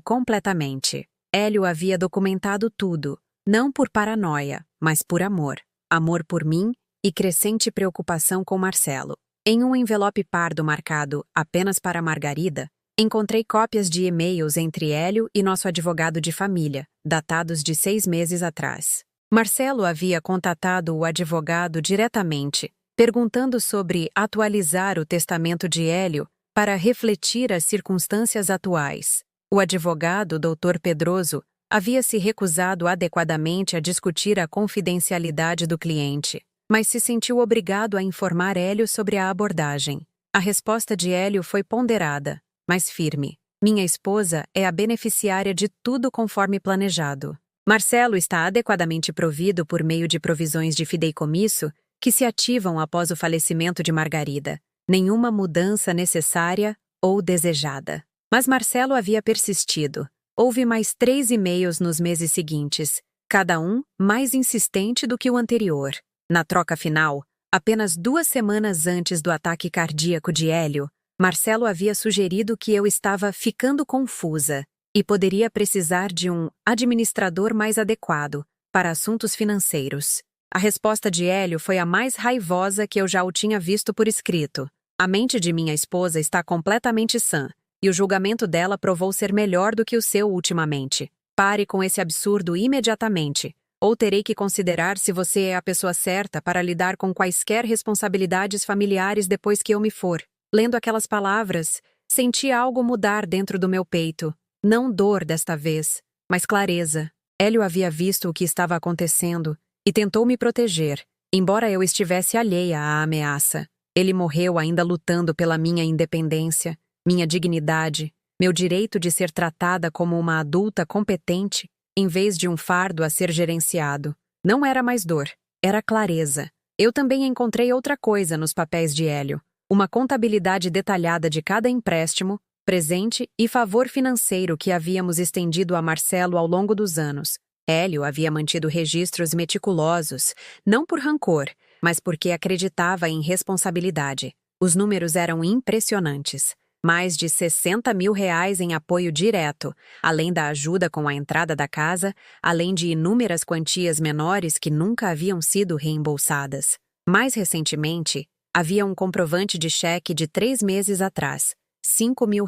completamente. Hélio havia documentado tudo, não por paranoia, mas por amor. Amor por mim e crescente preocupação com Marcelo. Em um envelope pardo marcado apenas para Margarida, encontrei cópias de e-mails entre Hélio e nosso advogado de família, datados de 6 meses atrás. Marcelo havia contatado o advogado diretamente, perguntando sobre atualizar o testamento de Hélio para refletir as circunstâncias atuais. O advogado, Dr. Pedroso, havia se recusado adequadamente a discutir a confidencialidade do cliente, mas se sentiu obrigado a informar Hélio sobre a abordagem. A resposta de Hélio foi ponderada, mas firme. Minha esposa é a beneficiária de tudo conforme planejado. Marcelo está adequadamente provido por meio de provisões de fideicomisso que se ativam após o falecimento de Margarida. Nenhuma mudança necessária ou desejada. Mas Marcelo havia persistido. Houve mais 3 e-mails nos meses seguintes, cada um mais insistente do que o anterior. Na troca final, apenas 2 semanas antes do ataque cardíaco de Hélio, Marcelo havia sugerido que eu estava ficando confusa e poderia precisar de um administrador mais adequado para assuntos financeiros. A resposta de Hélio foi a mais raivosa que eu já o tinha visto por escrito. A mente de minha esposa está completamente sã, e o julgamento dela provou ser melhor do que o seu ultimamente. Pare com esse absurdo imediatamente, ou terei que considerar se você é a pessoa certa para lidar com quaisquer responsabilidades familiares depois que eu me for. Lendo aquelas palavras, senti algo mudar dentro do meu peito. Não dor desta vez, mas clareza. Hélio havia visto o que estava acontecendo e tentou me proteger, embora eu estivesse alheia à ameaça. Ele morreu ainda lutando pela minha independência, minha dignidade, meu direito de ser tratada como uma adulta competente, em vez de um fardo a ser gerenciado. Não era mais dor, era clareza. Eu também encontrei outra coisa nos papéis de Hélio. Uma contabilidade detalhada de cada empréstimo, presente e favor financeiro que havíamos estendido a Marcelo ao longo dos anos. Hélio havia mantido registros meticulosos, não por rancor, mas porque acreditava em responsabilidade. Os números eram impressionantes. Mais de R$60 mil em apoio direto, além da ajuda com a entrada da casa, além de inúmeras quantias menores que nunca haviam sido reembolsadas. Mais recentemente, havia um comprovante de cheque de 3 meses atrás, R$5 mil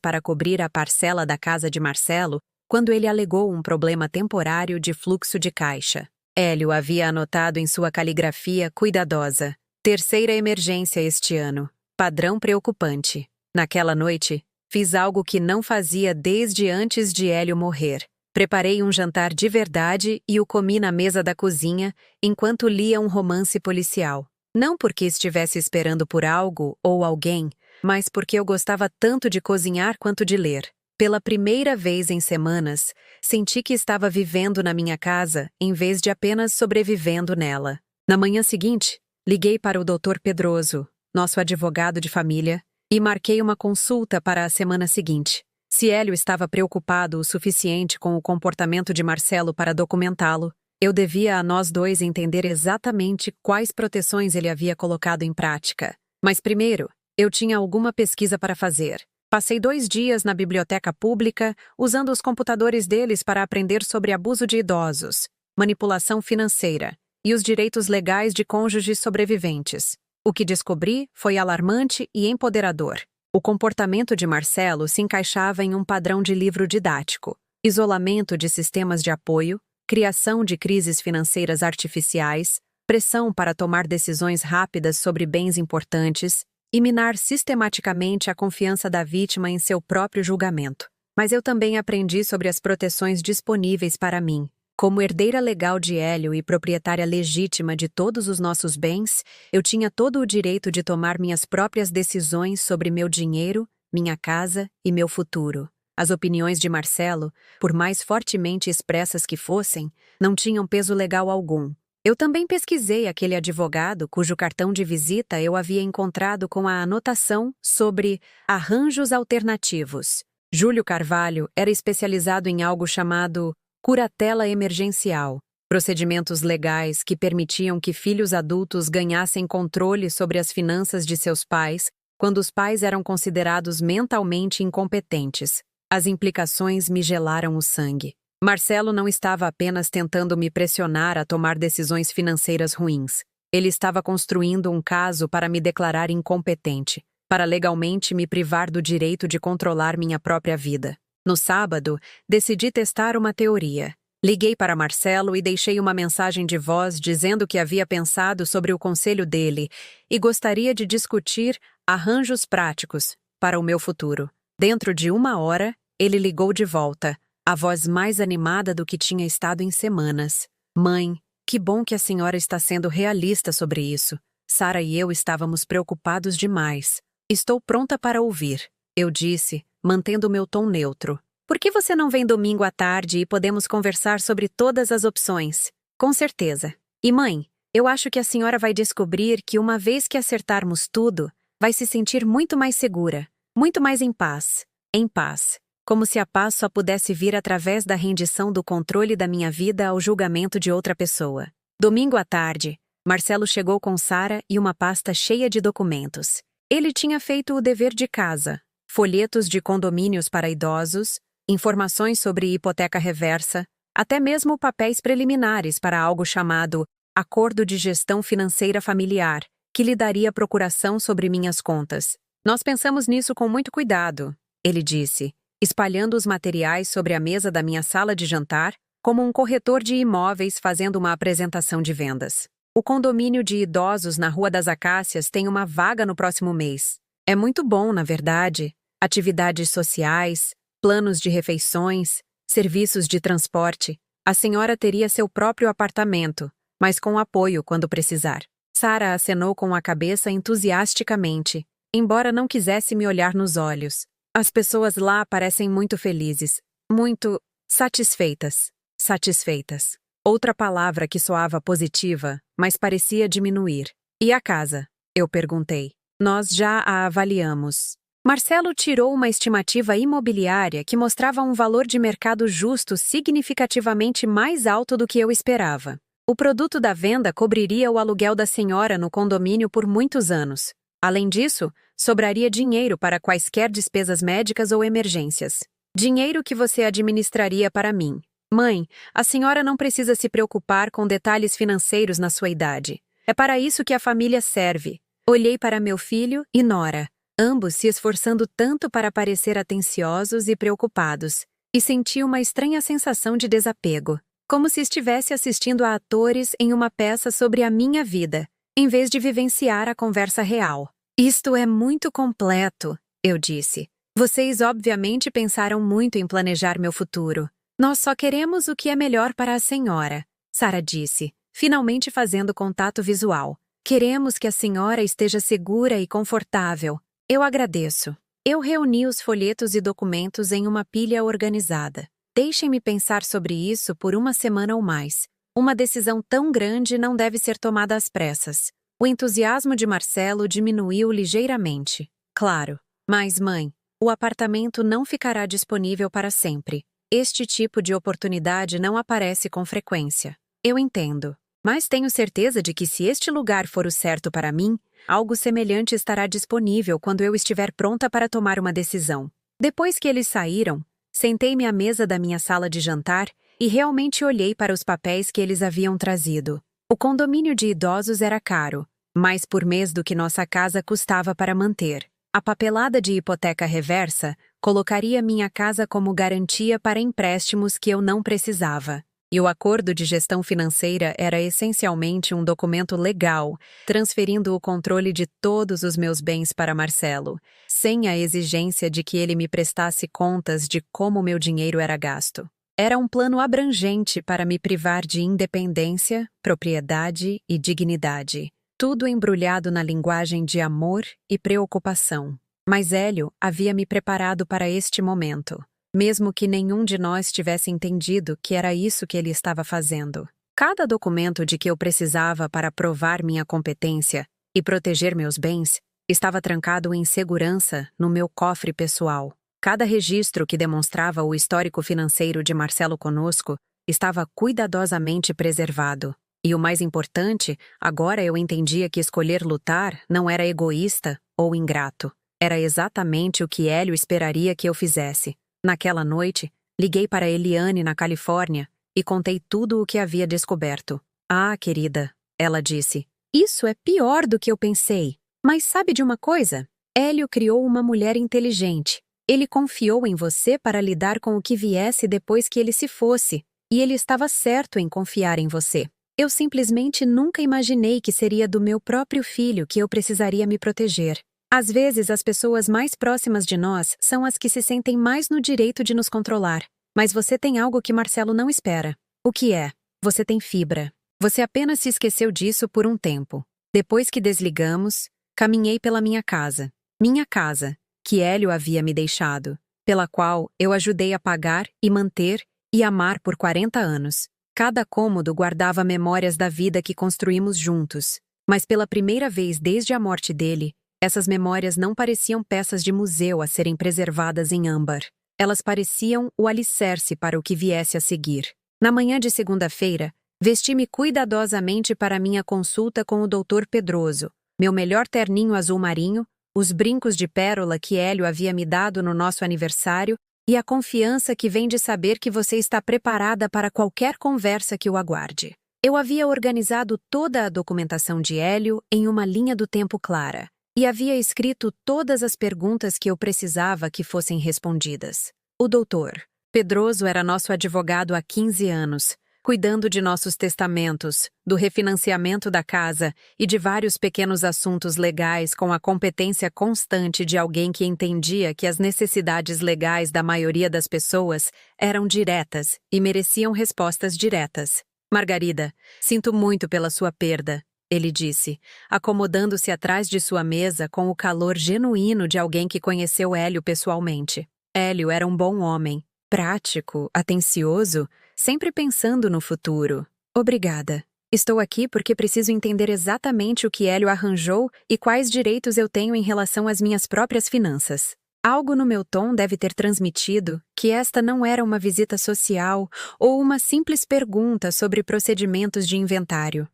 para cobrir a parcela da casa de Marcelo, quando ele alegou um problema temporário de fluxo de caixa. Hélio havia anotado em sua caligrafia cuidadosa: 3ª emergência este ano. Padrão preocupante. Naquela noite, fiz algo que não fazia desde antes de Hélio morrer. Preparei um jantar de verdade e o comi na mesa da cozinha, enquanto lia um romance policial. Não porque estivesse esperando por algo ou alguém, mas porque eu gostava tanto de cozinhar quanto de ler. Pela primeira vez em semanas, senti que estava vivendo na minha casa em vez de apenas sobrevivendo nela. Na manhã seguinte, liguei para o Dr. Pedroso, nosso advogado de família, e marquei uma consulta para a semana seguinte. Se Hélio estava preocupado o suficiente com o comportamento de Marcelo para documentá-lo, eu devia a nós dois entender exatamente quais proteções ele havia colocado em prática. Mas primeiro, eu tinha alguma pesquisa para fazer. Passei 2 dias na biblioteca pública, usando os computadores deles para aprender sobre abuso de idosos, manipulação financeira e os direitos legais de cônjuges sobreviventes. O que descobri foi alarmante e empoderador. O comportamento de Marcelo se encaixava em um padrão de livro didático: isolamento de sistemas de apoio, criação de crises financeiras artificiais, pressão para tomar decisões rápidas sobre bens importantes, e minar sistematicamente a confiança da vítima em seu próprio julgamento. Mas eu também aprendi sobre as proteções disponíveis para mim. Como herdeira legal de Hélio e proprietária legítima de todos os nossos bens, eu tinha todo o direito de tomar minhas próprias decisões sobre meu dinheiro, minha casa e meu futuro. As opiniões de Marcelo, por mais fortemente expressas que fossem, não tinham peso legal algum. Eu também pesquisei aquele advogado cujo cartão de visita eu havia encontrado com a anotação sobre arranjos alternativos. Júlio Carvalho era especializado em algo chamado curatela emergencial, procedimentos legais que permitiam que filhos adultos ganhassem controle sobre as finanças de seus pais quando os pais eram considerados mentalmente incompetentes. As implicações me gelaram o sangue. Marcelo não estava apenas tentando me pressionar a tomar decisões financeiras ruins. Ele estava construindo um caso para me declarar incompetente, para legalmente me privar do direito de controlar minha própria vida. No sábado, decidi testar uma teoria. Liguei para Marcelo e deixei uma mensagem de voz dizendo que havia pensado sobre o conselho dele e gostaria de discutir arranjos práticos para o meu futuro. Dentro de 1 hora, ele ligou de volta, a voz mais animada do que tinha estado em semanas. Mãe, que bom que a senhora está sendo realista sobre isso. Sara e eu estávamos preocupados demais. Estou pronta para ouvir, eu disse, mantendo meu tom neutro. Por que você não vem domingo à tarde e podemos conversar sobre todas as opções? Com certeza. E mãe, eu acho que a senhora vai descobrir que uma vez que acertarmos tudo, vai se sentir muito mais segura, muito mais em paz. Em paz. Como se a paz só pudesse vir através da rendição do controle da minha vida ao julgamento de outra pessoa. Domingo à tarde, Marcelo chegou com Sara e uma pasta cheia de documentos. Ele tinha feito o dever de casa, folhetos de condomínios para idosos, informações sobre hipoteca reversa, até mesmo papéis preliminares para algo chamado Acordo de Gestão Financeira Familiar, que lhe daria procuração sobre minhas contas. Nós pensamos nisso com muito cuidado, ele disse, espalhando os materiais sobre a mesa da minha sala de jantar, como um corretor de imóveis fazendo uma apresentação de vendas. O condomínio de idosos na Rua das Acácias tem uma vaga no próximo mês. É muito bom, na verdade. Atividades sociais, planos de refeições, serviços de transporte. A senhora teria seu próprio apartamento, mas com apoio quando precisar. Sara acenou com a cabeça entusiasticamente, embora não quisesse me olhar nos olhos. As pessoas lá parecem muito felizes, muito satisfeitas. Satisfeitas. Outra palavra que soava positiva, mas parecia diminuir. E a casa? Eu perguntei. Nós já a avaliamos. Marcelo tirou uma estimativa imobiliária que mostrava um valor de mercado justo significativamente mais alto do que eu esperava. O produto da venda cobriria o aluguel da senhora no condomínio por muitos anos. Além disso, sobraria dinheiro para quaisquer despesas médicas ou emergências. Dinheiro que você administraria para mim. Mãe, a senhora não precisa se preocupar com detalhes financeiros na sua idade. É para isso que a família serve. Olhei para meu filho e Nora, ambos se esforçando tanto para parecer atenciosos e preocupados, e senti uma estranha sensação de desapego, como se estivesse assistindo a atores em uma peça sobre a minha vida, em vez de vivenciar a conversa real. Isto é muito completo, eu disse. Vocês obviamente pensaram muito em planejar meu futuro. Nós só queremos o que é melhor para a senhora, Sara disse, finalmente fazendo contato visual. Queremos que a senhora esteja segura e confortável. Eu agradeço. Eu reuni os folhetos e documentos em uma pilha organizada. Deixem-me pensar sobre isso por 1 semana ou mais. Uma decisão tão grande não deve ser tomada às pressas. O entusiasmo de Marcelo diminuiu ligeiramente. Claro. Mas, mãe, o apartamento não ficará disponível para sempre. Este tipo de oportunidade não aparece com frequência. Eu entendo. Mas tenho certeza de que se este lugar for o certo para mim, algo semelhante estará disponível quando eu estiver pronta para tomar uma decisão. Depois que eles saíram, sentei-me à mesa da minha sala de jantar e realmente olhei para os papéis que eles haviam trazido. O condomínio de idosos era caro, mais por mês do que nossa casa custava para manter. A papelada de hipoteca reversa colocaria minha casa como garantia para empréstimos que eu não precisava. E o acordo de gestão financeira era essencialmente um documento legal, transferindo o controle de todos os meus bens para Marcelo, sem a exigência de que ele me prestasse contas de como meu dinheiro era gasto. Era um plano abrangente para me privar de independência, propriedade e dignidade. Tudo embrulhado na linguagem de amor e preocupação. Mas Hélio havia me preparado para este momento, mesmo que nenhum de nós tivesse entendido que era isso que ele estava fazendo. Cada documento de que eu precisava para provar minha competência e proteger meus bens estava trancado em segurança no meu cofre pessoal. Cada registro que demonstrava o histórico financeiro de Marcelo conosco estava cuidadosamente preservado. E o mais importante, agora eu entendia que escolher lutar não era egoísta ou ingrato. Era exatamente o que Hélio esperaria que eu fizesse. Naquela noite, Liguei para Eliane na Califórnia e contei tudo o que havia descoberto. Ah, querida, ela disse. Isso é pior do que eu pensei. Mas sabe de uma coisa? Hélio criou uma mulher inteligente. Ele confiou em você para lidar com o que viesse depois que ele se fosse, e ele estava certo em confiar em você. Eu simplesmente nunca imaginei que seria do meu próprio filho que eu precisaria me proteger. Às vezes, as pessoas mais próximas de nós são as que se sentem mais no direito de nos controlar. Mas você tem algo que Marcelo não espera. O que é? Você tem fibra. Você apenas se esqueceu disso por um tempo. Depois que desligamos, caminhei pela minha casa. Minha casa, que Hélio havia me deixado, pela qual eu ajudei a pagar e manter e amar por 40 anos. Cada cômodo guardava memórias da vida que construímos juntos. Mas pela primeira vez desde a morte dele, essas memórias não pareciam peças de museu a serem preservadas em âmbar. Elas pareciam o alicerce para o que viesse a seguir. Na manhã de segunda-feira, vesti-me cuidadosamente para minha consulta com o Dr. Pedroso, meu melhor terninho azul marinho, os brincos de pérola que Hélio havia me dado no nosso aniversário e a confiança que vem de saber que você está preparada para qualquer conversa que o aguarde. Eu havia organizado toda a documentação de Hélio em uma linha do tempo clara e havia escrito todas as perguntas que eu precisava que fossem respondidas. O Dr. Pedroso era nosso advogado há 15 anos, cuidando de nossos testamentos, do refinanciamento da casa e de vários pequenos assuntos legais com a competência constante de alguém que entendia que as necessidades legais da maioria das pessoas eram diretas e mereciam respostas diretas. Margarida, sinto muito pela sua perda, ele disse, acomodando-se atrás de sua mesa com o calor genuíno de alguém que conheceu Hélio pessoalmente. Hélio era um bom homem, prático, atencioso, sempre pensando no futuro. Obrigada. Estou aqui porque preciso entender exatamente o que Hélio arranjou e quais direitos eu tenho em relação às minhas próprias finanças. Algo no meu tom deve ter transmitido que esta não era uma visita social ou uma simples pergunta sobre procedimentos de inventário.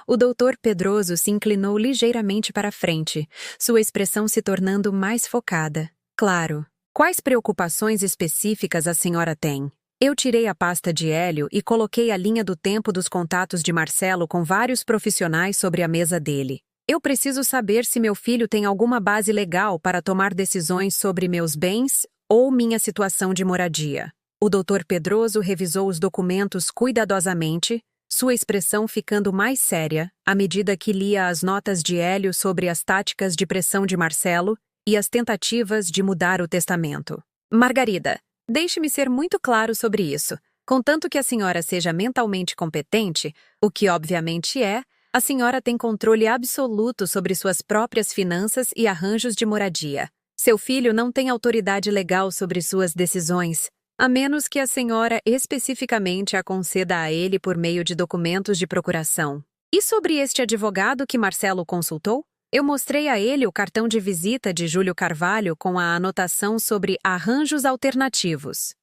O Dr. Pedroso se inclinou ligeiramente para a frente, sua expressão se tornando mais focada. Claro. Quais preocupações específicas a senhora tem? Eu tirei a pasta de Hélio e coloquei a linha do tempo dos contatos de Marcelo com vários profissionais sobre a mesa dele. Eu preciso saber se meu filho tem alguma base legal para tomar decisões sobre meus bens ou minha situação de moradia. O Dr. Pedroso revisou os documentos cuidadosamente, sua expressão ficando mais séria à medida que lia as notas de Hélio sobre as táticas de pressão de Marcelo e as tentativas de mudar o testamento. Margarida, deixe-me ser muito claro sobre isso. Contanto que a senhora seja mentalmente competente, o que obviamente é, a senhora tem controle absoluto sobre suas próprias finanças e arranjos de moradia. Seu filho não tem autoridade legal sobre suas decisões, a menos que a senhora especificamente a conceda a ele por meio de documentos de procuração. E sobre este advogado que Marcelo consultou? Eu mostrei a ele o cartão de visita de Júlio Carvalho com a anotação sobre arranjos alternativos.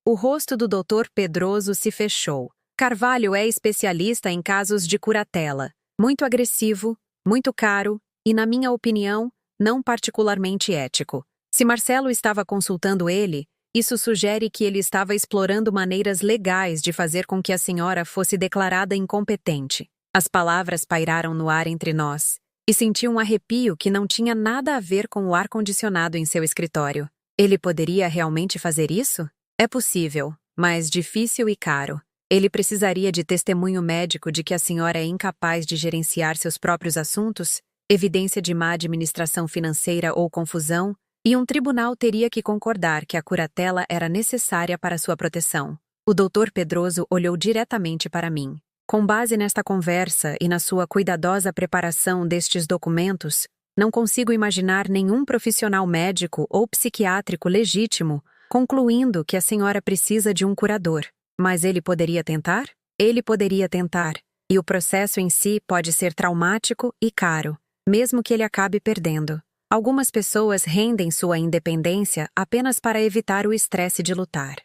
O rosto do Dr. Pedroso se fechou. Carvalho é especialista em casos de curatela. Muito agressivo, muito caro e, na minha opinião, não particularmente ético. Se Marcelo estava consultando ele, isso sugere que ele estava explorando maneiras legais de fazer com que a senhora fosse declarada incompetente. As palavras pairaram no ar entre nós. E senti um arrepio que não tinha nada a ver com o ar-condicionado em seu escritório. Ele poderia realmente fazer isso? É possível, mas difícil e caro. Ele precisaria de testemunho médico de que a senhora é incapaz de gerenciar seus próprios assuntos, evidência de má administração financeira ou confusão, e um tribunal teria que concordar que a curatela era necessária para sua proteção. O Dr. Pedroso olhou diretamente para mim. Com base nesta conversa e na sua cuidadosa preparação destes documentos, não consigo imaginar nenhum profissional médico ou psiquiátrico legítimo concluindo que a senhora precisa de um curador. Mas ele poderia tentar? Ele poderia tentar. E o processo em si pode ser traumático e caro, mesmo que ele acabe perdendo. Algumas pessoas rendem sua independência apenas para evitar o estresse de lutar.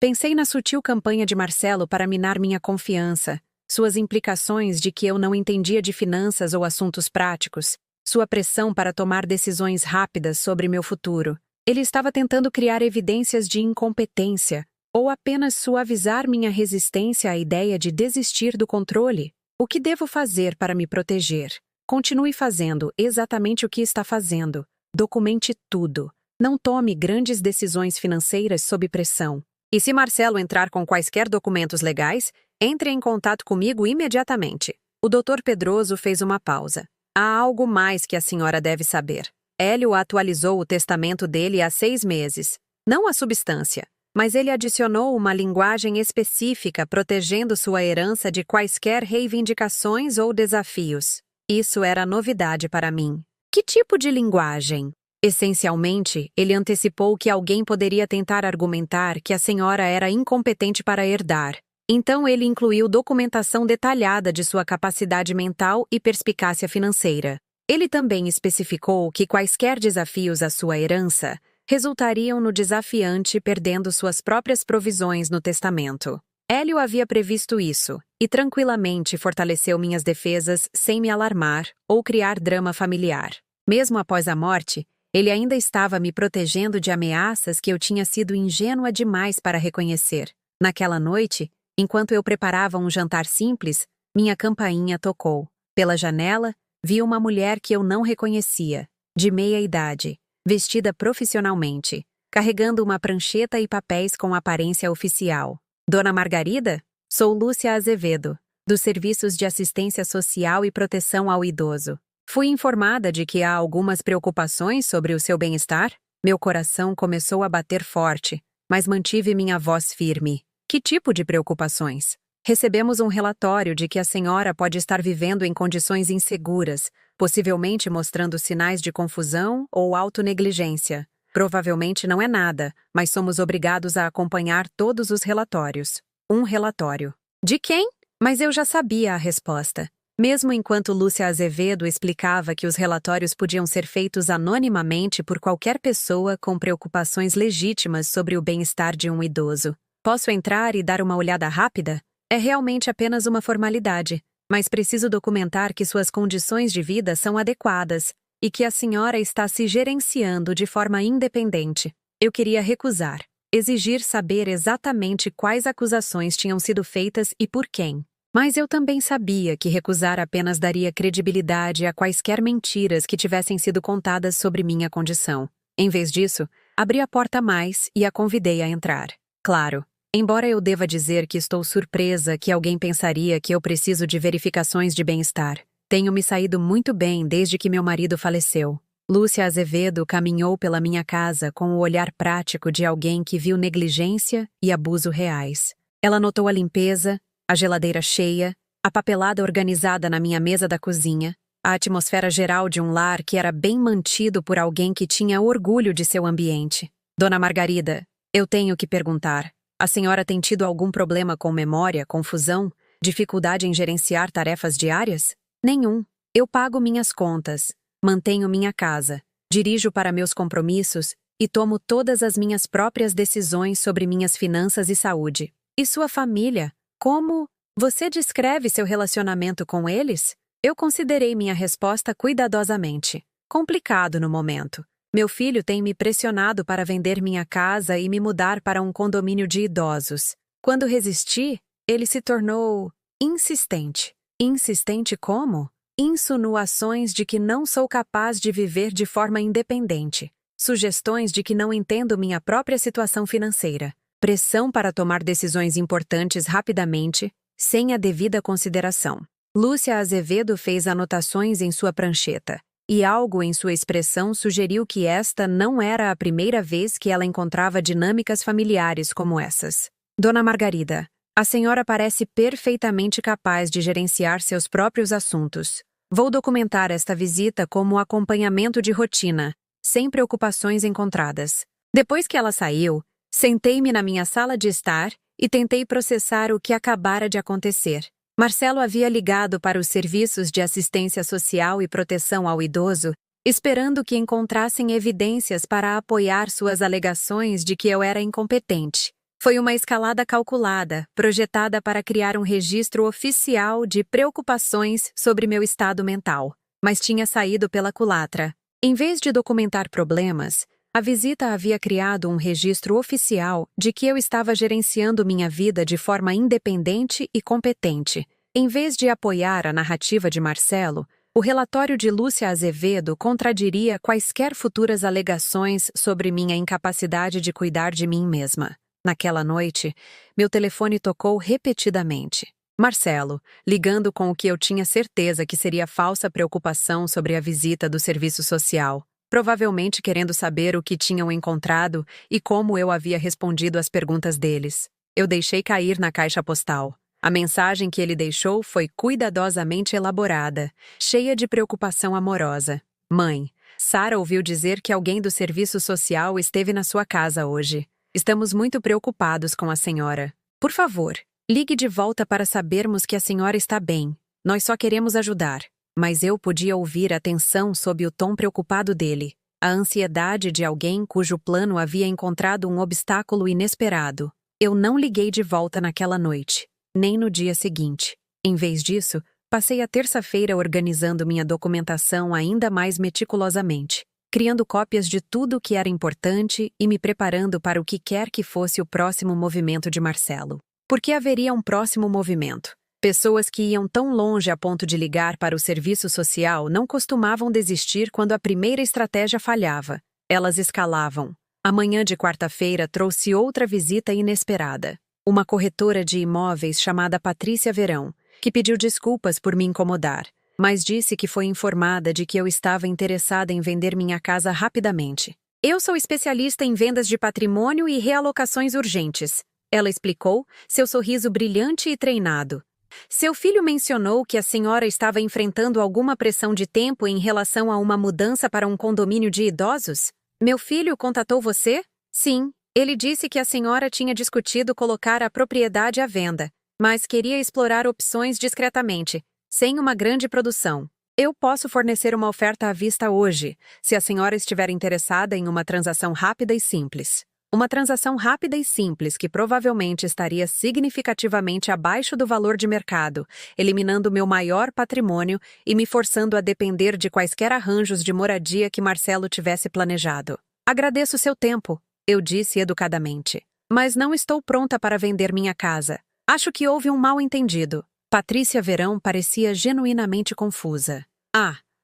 Pensei na sutil campanha de Marcelo para minar minha confiança, suas implicações de que eu não entendia de finanças ou assuntos práticos, sua pressão para tomar decisões rápidas sobre meu futuro. Ele estava tentando criar evidências de incompetência ou apenas suavizar minha resistência à ideia de desistir do controle? O que devo fazer para me proteger? Continue fazendo exatamente o que está fazendo. Documente tudo. Não tome grandes decisões financeiras sob pressão. E se Marcelo entrar com quaisquer documentos legais, entre em contato comigo imediatamente. O Dr. Pedroso fez uma pausa. Há algo mais que a senhora deve saber. Hélio atualizou o testamento dele há 6 meses. Não a substância, mas ele adicionou uma linguagem específica protegendo sua herança de quaisquer reivindicações ou desafios. Isso era novidade para mim. Que tipo de linguagem? Essencialmente, ele antecipou que alguém poderia tentar argumentar que a senhora era incompetente para herdar. Então ele incluiu documentação detalhada de sua capacidade mental e perspicácia financeira. Ele também especificou que quaisquer desafios à sua herança resultariam no desafiante perdendo suas próprias provisões no testamento. Hélio havia previsto isso e tranquilamente fortaleceu minhas defesas sem me alarmar ou criar drama familiar. Mesmo após a morte, ele ainda estava me protegendo de ameaças que eu tinha sido ingênua demais para reconhecer. Naquela noite, enquanto eu preparava um jantar simples, minha campainha tocou. Pela janela, vi uma mulher que eu não reconhecia, de meia idade, vestida profissionalmente, carregando uma prancheta e papéis com aparência oficial. Dona Margarida? Sou Lúcia Azevedo, dos Serviços de Assistência Social e Proteção ao Idoso. Fui informada de que há algumas preocupações sobre o seu bem-estar. Meu coração começou a bater forte, mas mantive minha voz firme. Que tipo de preocupações? Recebemos um relatório de que a senhora pode estar vivendo em condições inseguras, possivelmente mostrando sinais de confusão ou autonegligência. Provavelmente não é nada, mas somos obrigados a acompanhar todos os relatórios. Um relatório. De quem? Mas eu já sabia a resposta. Mesmo enquanto Lúcia Azevedo explicava que os relatórios podiam ser feitos anonimamente por qualquer pessoa com preocupações legítimas sobre o bem-estar de um idoso. Posso entrar e dar uma olhada rápida? É realmente apenas uma formalidade, mas preciso documentar que suas condições de vida são adequadas e que a senhora está se gerenciando de forma independente. Eu queria recusar, exigir saber exatamente quais acusações tinham sido feitas e por quem. Mas eu também sabia que recusar apenas daria credibilidade a quaisquer mentiras que tivessem sido contadas sobre minha condição. Em vez disso, abri a porta mais e a convidei a entrar. Claro, embora eu deva dizer que estou surpresa que alguém pensaria que eu preciso de verificações de bem-estar, tenho me saído muito bem desde que meu marido faleceu. Lúcia Azevedo caminhou pela minha casa com o olhar prático de alguém que viu negligência e abuso reais. Ela notou a limpeza, a geladeira cheia, a papelada organizada na minha mesa da cozinha, a atmosfera geral de um lar que era bem mantido por alguém que tinha orgulho de seu ambiente. Dona Margarida, eu tenho que perguntar, a senhora tem tido algum problema com memória, confusão, dificuldade em gerenciar tarefas diárias? Nenhum. Eu pago minhas contas, mantenho minha casa, dirijo para meus compromissos e tomo todas as minhas próprias decisões sobre minhas finanças e saúde. E sua família? Como você descreve seu relacionamento com eles? Eu considerei minha resposta cuidadosamente. Complicado no momento. Meu filho tem me pressionado para vender minha casa e me mudar para um condomínio de idosos. Quando resisti, ele se tornou insistente. Insistente como? Insinuações de que não sou capaz de viver de forma independente. Sugestões de que não entendo minha própria situação financeira. Pressão para tomar decisões importantes rapidamente, sem a devida consideração. Lúcia Azevedo fez anotações em sua prancheta, e algo em sua expressão sugeriu que esta não era a primeira vez que ela encontrava dinâmicas familiares como essas. Dona Margarida, a senhora parece perfeitamente capaz de gerenciar seus próprios assuntos. Vou documentar esta visita como acompanhamento de rotina, sem preocupações encontradas. Depois que ela saiu, sentei-me na minha sala de estar e tentei processar o que acabara de acontecer. Marcelo havia ligado para os serviços de assistência social e proteção ao idoso, esperando que encontrassem evidências para apoiar suas alegações de que eu era incompetente. Foi uma escalada calculada, projetada para criar um registro oficial de preocupações sobre meu estado mental, mas tinha saído pela culatra. Em vez de documentar problemas, A visita havia criado um registro oficial de que eu estava gerenciando minha vida de forma independente e competente. Em vez de apoiar a narrativa de Marcelo, o relatório de Lúcia Azevedo contradiria quaisquer futuras alegações sobre minha incapacidade de cuidar de mim mesma. Naquela noite, meu telefone tocou repetidamente. Marcelo, ligando com o que eu tinha certeza que seria falsa preocupação sobre a visita do serviço social, provavelmente querendo saber o que tinham encontrado e como eu havia respondido às perguntas deles. Eu deixei cair na caixa postal. A mensagem que ele deixou foi cuidadosamente elaborada, cheia de preocupação amorosa. Mãe, Sara ouviu dizer que alguém do serviço social esteve na sua casa hoje. Estamos muito preocupados com a senhora. Por favor, ligue de volta para sabermos que a senhora está bem. Nós só queremos ajudar. Mas eu podia ouvir a tensão sob o tom preocupado dele, a ansiedade de alguém cujo plano havia encontrado um obstáculo inesperado. Eu não liguei de volta naquela noite, nem no dia seguinte. Em vez disso, passei a terça-feira organizando minha documentação ainda mais meticulosamente, criando cópias de tudo o que era importante e me preparando para o que quer que fosse o próximo movimento de Marcelo. Por que haveria um próximo movimento? Pessoas que iam tão longe a ponto de ligar para o serviço social não costumavam desistir quando a primeira estratégia falhava. Elas escalavam. A manhã de quarta-feira trouxe outra visita inesperada. Uma corretora de imóveis chamada Patrícia Verão, que pediu desculpas por me incomodar, mas disse que foi informada de que eu estava interessada em vender minha casa rapidamente. Eu sou especialista em vendas de patrimônio e realocações urgentes, ela explicou, seu sorriso brilhante e treinado. Seu filho mencionou que a senhora estava enfrentando alguma pressão de tempo em relação a uma mudança para um condomínio de idosos? Meu filho contatou você? Sim, ele disse que a senhora tinha discutido colocar a propriedade à venda, mas queria explorar opções discretamente, sem uma grande produção. Eu posso fornecer uma oferta à vista hoje, se a senhora estiver interessada em uma transação rápida e simples. Uma transação rápida e simples que provavelmente estaria significativamente abaixo do valor de mercado, eliminando meu maior patrimônio e me forçando a depender de quaisquer arranjos de moradia que Marcelo tivesse planejado. Agradeço seu tempo, eu disse educadamente. Mas não estou pronta para vender minha casa. Acho que houve um mal-entendido. Patrícia Verão parecia genuinamente confusa.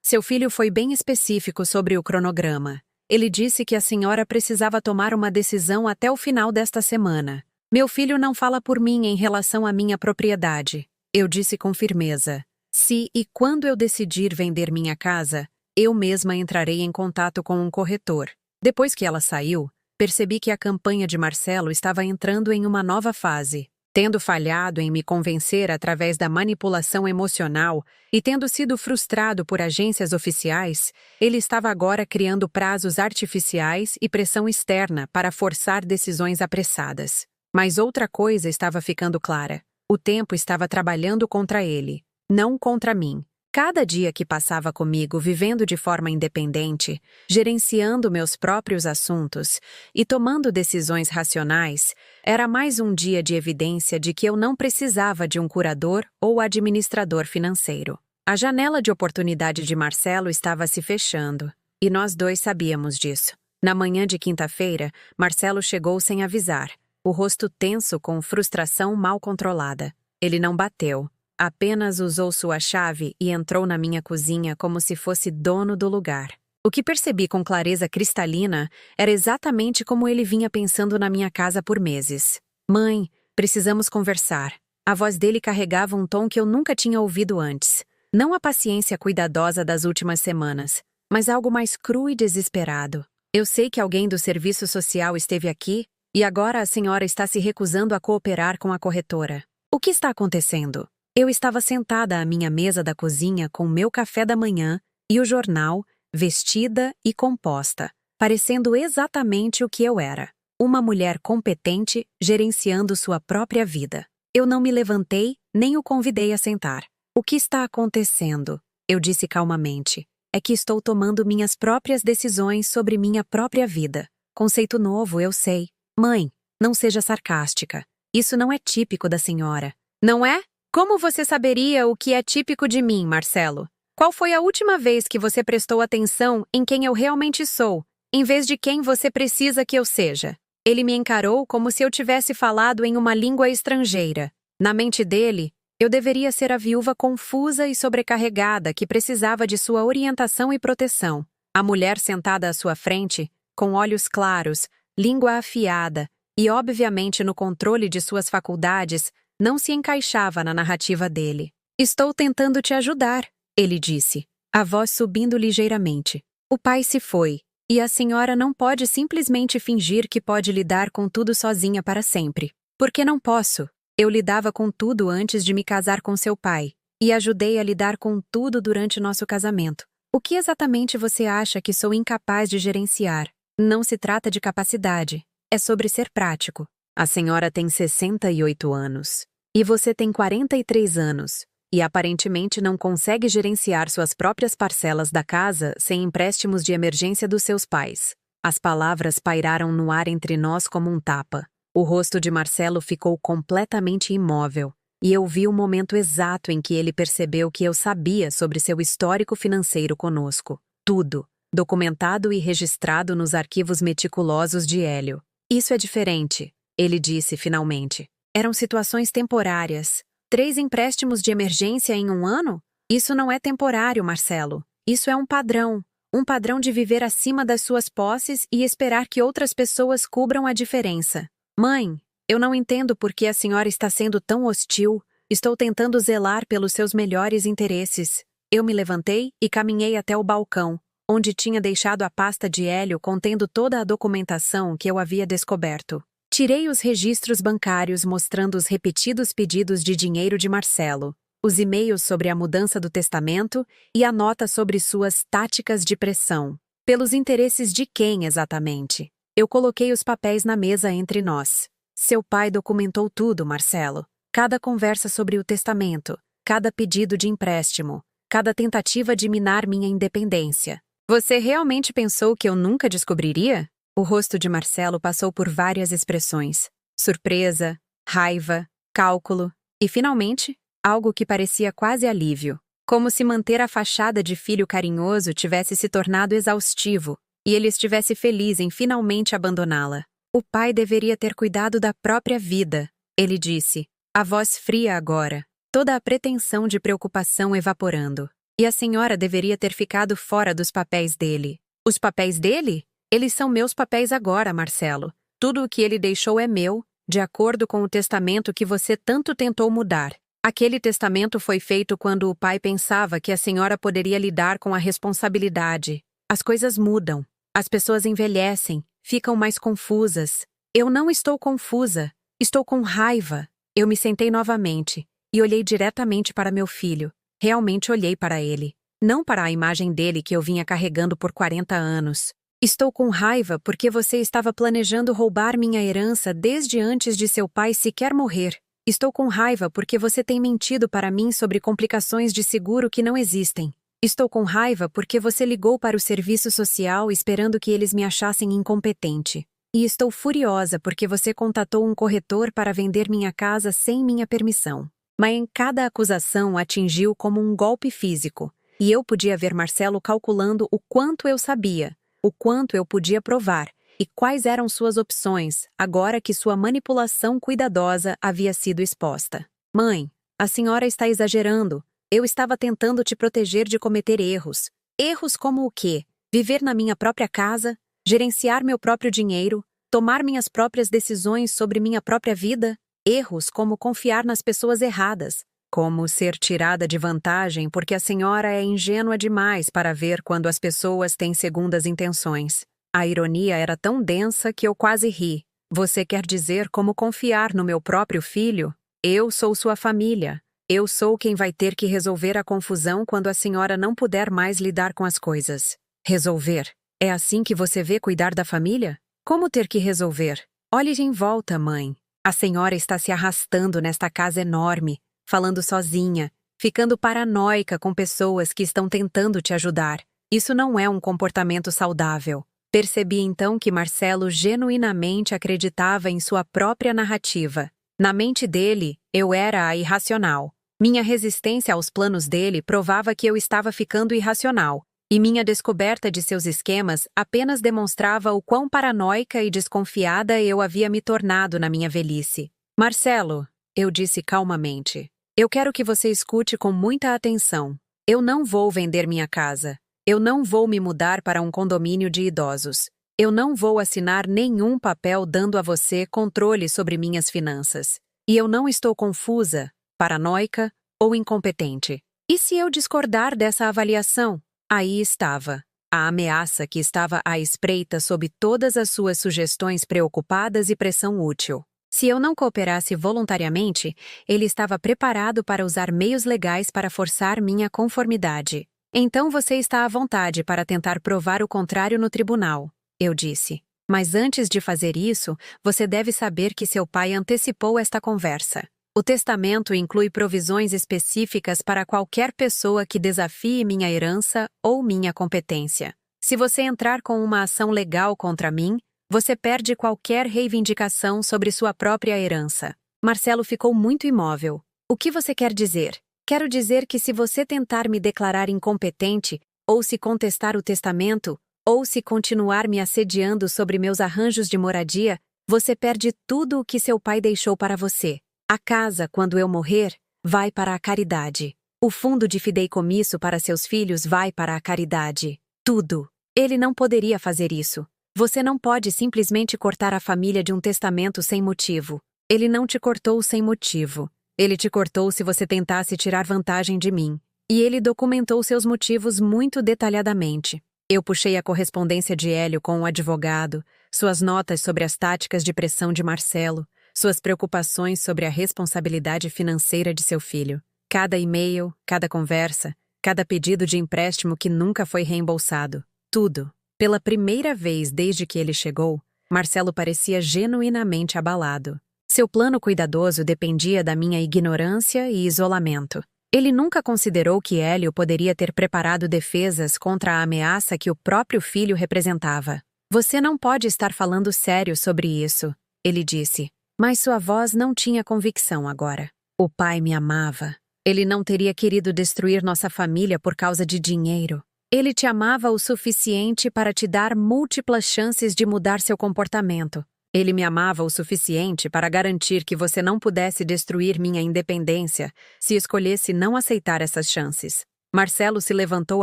Seu filho foi bem específico sobre o cronograma. Ele disse que a senhora precisava tomar uma decisão até o final desta semana. Meu filho não fala por mim em relação à minha propriedade. Eu disse com firmeza. Se e quando eu decidir vender minha casa, eu mesma entrarei em contato com um corretor. Depois que ela saiu, percebi que a campanha de Marcelo estava entrando em uma nova fase. Tendo falhado em me convencer através da manipulação emocional e tendo sido frustrado por agências oficiais, ele estava agora criando prazos artificiais e pressão externa para forçar decisões apressadas. Mas outra coisa estava ficando clara. O tempo estava trabalhando contra ele, não contra mim. Cada dia que passava comigo vivendo de forma independente, gerenciando meus próprios assuntos e tomando decisões racionais, era mais um dia de evidência de que eu não precisava de um curador ou administrador financeiro. A janela de oportunidade de Marcelo estava se fechando, e nós dois sabíamos disso. Na manhã de quinta-feira, Marcelo chegou sem avisar, o rosto tenso com frustração mal controlada. Ele não bateu. Apenas usou sua chave e entrou na minha cozinha como se fosse dono do lugar. O que percebi com clareza cristalina era exatamente como ele vinha pensando na minha casa por meses. Mãe, precisamos conversar. A voz dele carregava um tom que eu nunca tinha ouvido antes. Não a paciência cuidadosa das últimas semanas, mas algo mais cru e desesperado. Eu sei que alguém do serviço social esteve aqui e agora a senhora está se recusando a cooperar com a corretora. O que está acontecendo? Eu estava sentada à minha mesa da cozinha com meu café da manhã e o jornal, vestida e composta, parecendo exatamente o que eu era. Uma mulher competente gerenciando sua própria vida. Eu não me levantei, nem o convidei a sentar. O que está acontecendo? Eu disse calmamente. É que estou tomando minhas próprias decisões sobre minha própria vida. Conceito novo, eu sei. Mãe, não seja sarcástica. Isso não é típico da senhora. Não é? Como você saberia o que é típico de mim, Marcelo? Qual foi a última vez que você prestou atenção em quem eu realmente sou, em vez de quem você precisa que eu seja. Ele me encarou como se eu tivesse falado em uma língua estrangeira. Na mente dele, eu deveria ser a viúva confusa e sobrecarregada que precisava de sua orientação e proteção. A mulher sentada à sua frente, com olhos claros, língua afiada e, obviamente, no controle de suas faculdades, não se encaixava na narrativa dele. Estou tentando te ajudar, ele disse, a voz subindo ligeiramente. O pai se foi, e a senhora não pode simplesmente fingir que pode lidar com tudo sozinha para sempre. Por que não posso? Eu lidava com tudo antes de me casar com seu pai, e ajudei a lidar com tudo durante nosso casamento. O que exatamente você acha que sou incapaz de gerenciar? Não se trata de capacidade, é sobre ser prático. A senhora tem 68 anos, e você tem 43 anos, e aparentemente não consegue gerenciar suas próprias parcelas da casa sem empréstimos de emergência dos seus pais. As palavras pairaram no ar entre nós como um tapa. O rosto de Marcelo ficou completamente imóvel, e eu vi o momento exato em que ele percebeu que eu sabia sobre seu histórico financeiro conosco. Tudo, documentado e registrado nos arquivos meticulosos de Hélio. Isso é diferente, ele disse finalmente. Eram situações temporárias. 3 empréstimos de emergência em um ano? Isso não é temporário, Marcelo. Isso é um padrão. Um padrão de viver acima das suas posses e esperar que outras pessoas cubram a diferença. Mãe, eu não entendo por que a senhora está sendo tão hostil. Estou tentando zelar pelos seus melhores interesses. Eu me levantei e caminhei até o balcão, onde tinha deixado a pasta de Hélio contendo toda a documentação que eu havia descoberto. Tirei os registros bancários mostrando os repetidos pedidos de dinheiro de Marcelo, os e-mails sobre a mudança do testamento e a nota sobre suas táticas de pressão. Pelos interesses de quem exatamente? Eu coloquei os papéis na mesa entre nós. Seu pai documentou tudo, Marcelo. Cada conversa sobre o testamento, cada pedido de empréstimo, cada tentativa de minar minha independência. Você realmente pensou que eu nunca descobriria? O rosto de Marcelo passou por várias expressões. Surpresa, raiva, cálculo e, finalmente, algo que parecia quase alívio. Como se manter a fachada de filho carinhoso tivesse se tornado exaustivo e ele estivesse feliz em finalmente abandoná-la. O pai deveria ter cuidado da própria vida, ele disse, a voz fria agora, toda a pretensão de preocupação evaporando. E a senhora deveria ter ficado fora dos papéis dele. Os papéis dele? Eles são meus papéis agora, Marcelo. Tudo o que ele deixou é meu, de acordo com o testamento que você tanto tentou mudar. Aquele testamento foi feito quando o pai pensava que a senhora poderia lidar com a responsabilidade. As coisas mudam. As pessoas envelhecem, ficam mais confusas. Eu não estou confusa. Estou com raiva. Eu me sentei novamente e olhei diretamente para meu filho. Realmente olhei para ele. Não para a imagem dele que eu vinha carregando por 40 anos. Estou com raiva porque você estava planejando roubar minha herança desde antes de seu pai sequer morrer. Estou com raiva porque você tem mentido para mim sobre complicações de seguro que não existem. Estou com raiva porque você ligou para o serviço social esperando que eles me achassem incompetente. E estou furiosa porque você contatou um corretor para vender minha casa sem minha permissão. Mas em cada acusação atingiu como um golpe físico, e eu podia ver Marcelo calculando o quanto eu sabia, o quanto eu podia provar, e quais eram suas opções, agora que sua manipulação cuidadosa havia sido exposta. Mãe, a senhora está exagerando. Eu estava tentando te proteger de cometer erros. Erros como o quê? Viver na minha própria casa, gerenciar meu próprio dinheiro, tomar minhas próprias decisões sobre minha própria vida? Erros como confiar nas pessoas erradas, como ser tirada de vantagem porque a senhora é ingênua demais para ver quando as pessoas têm segundas intenções. A ironia era tão densa que eu quase ri. Você quer dizer como confiar no meu próprio filho? Eu sou sua família. Eu sou quem vai ter que resolver a confusão quando a senhora não puder mais lidar com as coisas. Resolver? É assim que você vê cuidar da família? Como ter que resolver? Olhe em volta, mãe. A senhora está se arrastando nesta casa enorme, falando sozinha, ficando paranoica com pessoas que estão tentando te ajudar. Isso não é um comportamento saudável. Percebi então que Marcelo genuinamente acreditava em sua própria narrativa. Na mente dele, eu era a irracional. Minha resistência aos planos dele provava que eu estava ficando irracional. E minha descoberta de seus esquemas apenas demonstrava o quão paranoica e desconfiada eu havia me tornado na minha velhice. Marcelo, eu disse calmamente, eu quero que você escute com muita atenção. Eu não vou vender minha casa. Eu não vou me mudar para um condomínio de idosos. Eu não vou assinar nenhum papel dando a você controle sobre minhas finanças. E eu não estou confusa, paranoica ou incompetente. E se eu discordar dessa avaliação? Aí estava, a ameaça que estava à espreita sob todas as suas sugestões preocupadas e pressão útil. Se eu não cooperasse voluntariamente, ele estava preparado para usar meios legais para forçar minha conformidade. Então você está à vontade para tentar provar o contrário no tribunal, eu disse. Mas antes de fazer isso, você deve saber que seu pai antecipou esta conversa. O testamento inclui provisões específicas para qualquer pessoa que desafie minha herança ou minha competência. Se você entrar com uma ação legal contra mim, você perde qualquer reivindicação sobre sua própria herança. Marcelo ficou muito imóvel. O que você quer dizer? Quero dizer que se você tentar me declarar incompetente, ou se contestar o testamento, ou se continuar me assediando sobre meus arranjos de moradia, você perde tudo o que seu pai deixou para você. A casa, quando eu morrer, vai para a caridade. O fundo de fideicomisso para seus filhos vai para a caridade. Tudo. Ele não poderia fazer isso. Você não pode simplesmente cortar a família de um testamento sem motivo. Ele não te cortou sem motivo. Ele te cortou se você tentasse tirar vantagem de mim. E ele documentou seus motivos muito detalhadamente. Eu puxei a correspondência de Hélio com o advogado, suas notas sobre as táticas de pressão de Marcelo, suas preocupações sobre a responsabilidade financeira de seu filho. Cada e-mail, cada conversa, cada pedido de empréstimo que nunca foi reembolsado. Tudo. Pela primeira vez desde que ele chegou, Marcelo parecia genuinamente abalado. Seu plano cuidadoso dependia da minha ignorância e isolamento. Ele nunca considerou que Hélio poderia ter preparado defesas contra a ameaça que o próprio filho representava. Você não pode estar falando sério sobre isso, ele disse. Mas sua voz não tinha convicção agora. O pai me amava. Ele não teria querido destruir nossa família por causa de dinheiro. Ele te amava o suficiente para te dar múltiplas chances de mudar seu comportamento. Ele me amava o suficiente para garantir que você não pudesse destruir minha independência se escolhesse não aceitar essas chances. Marcelo se levantou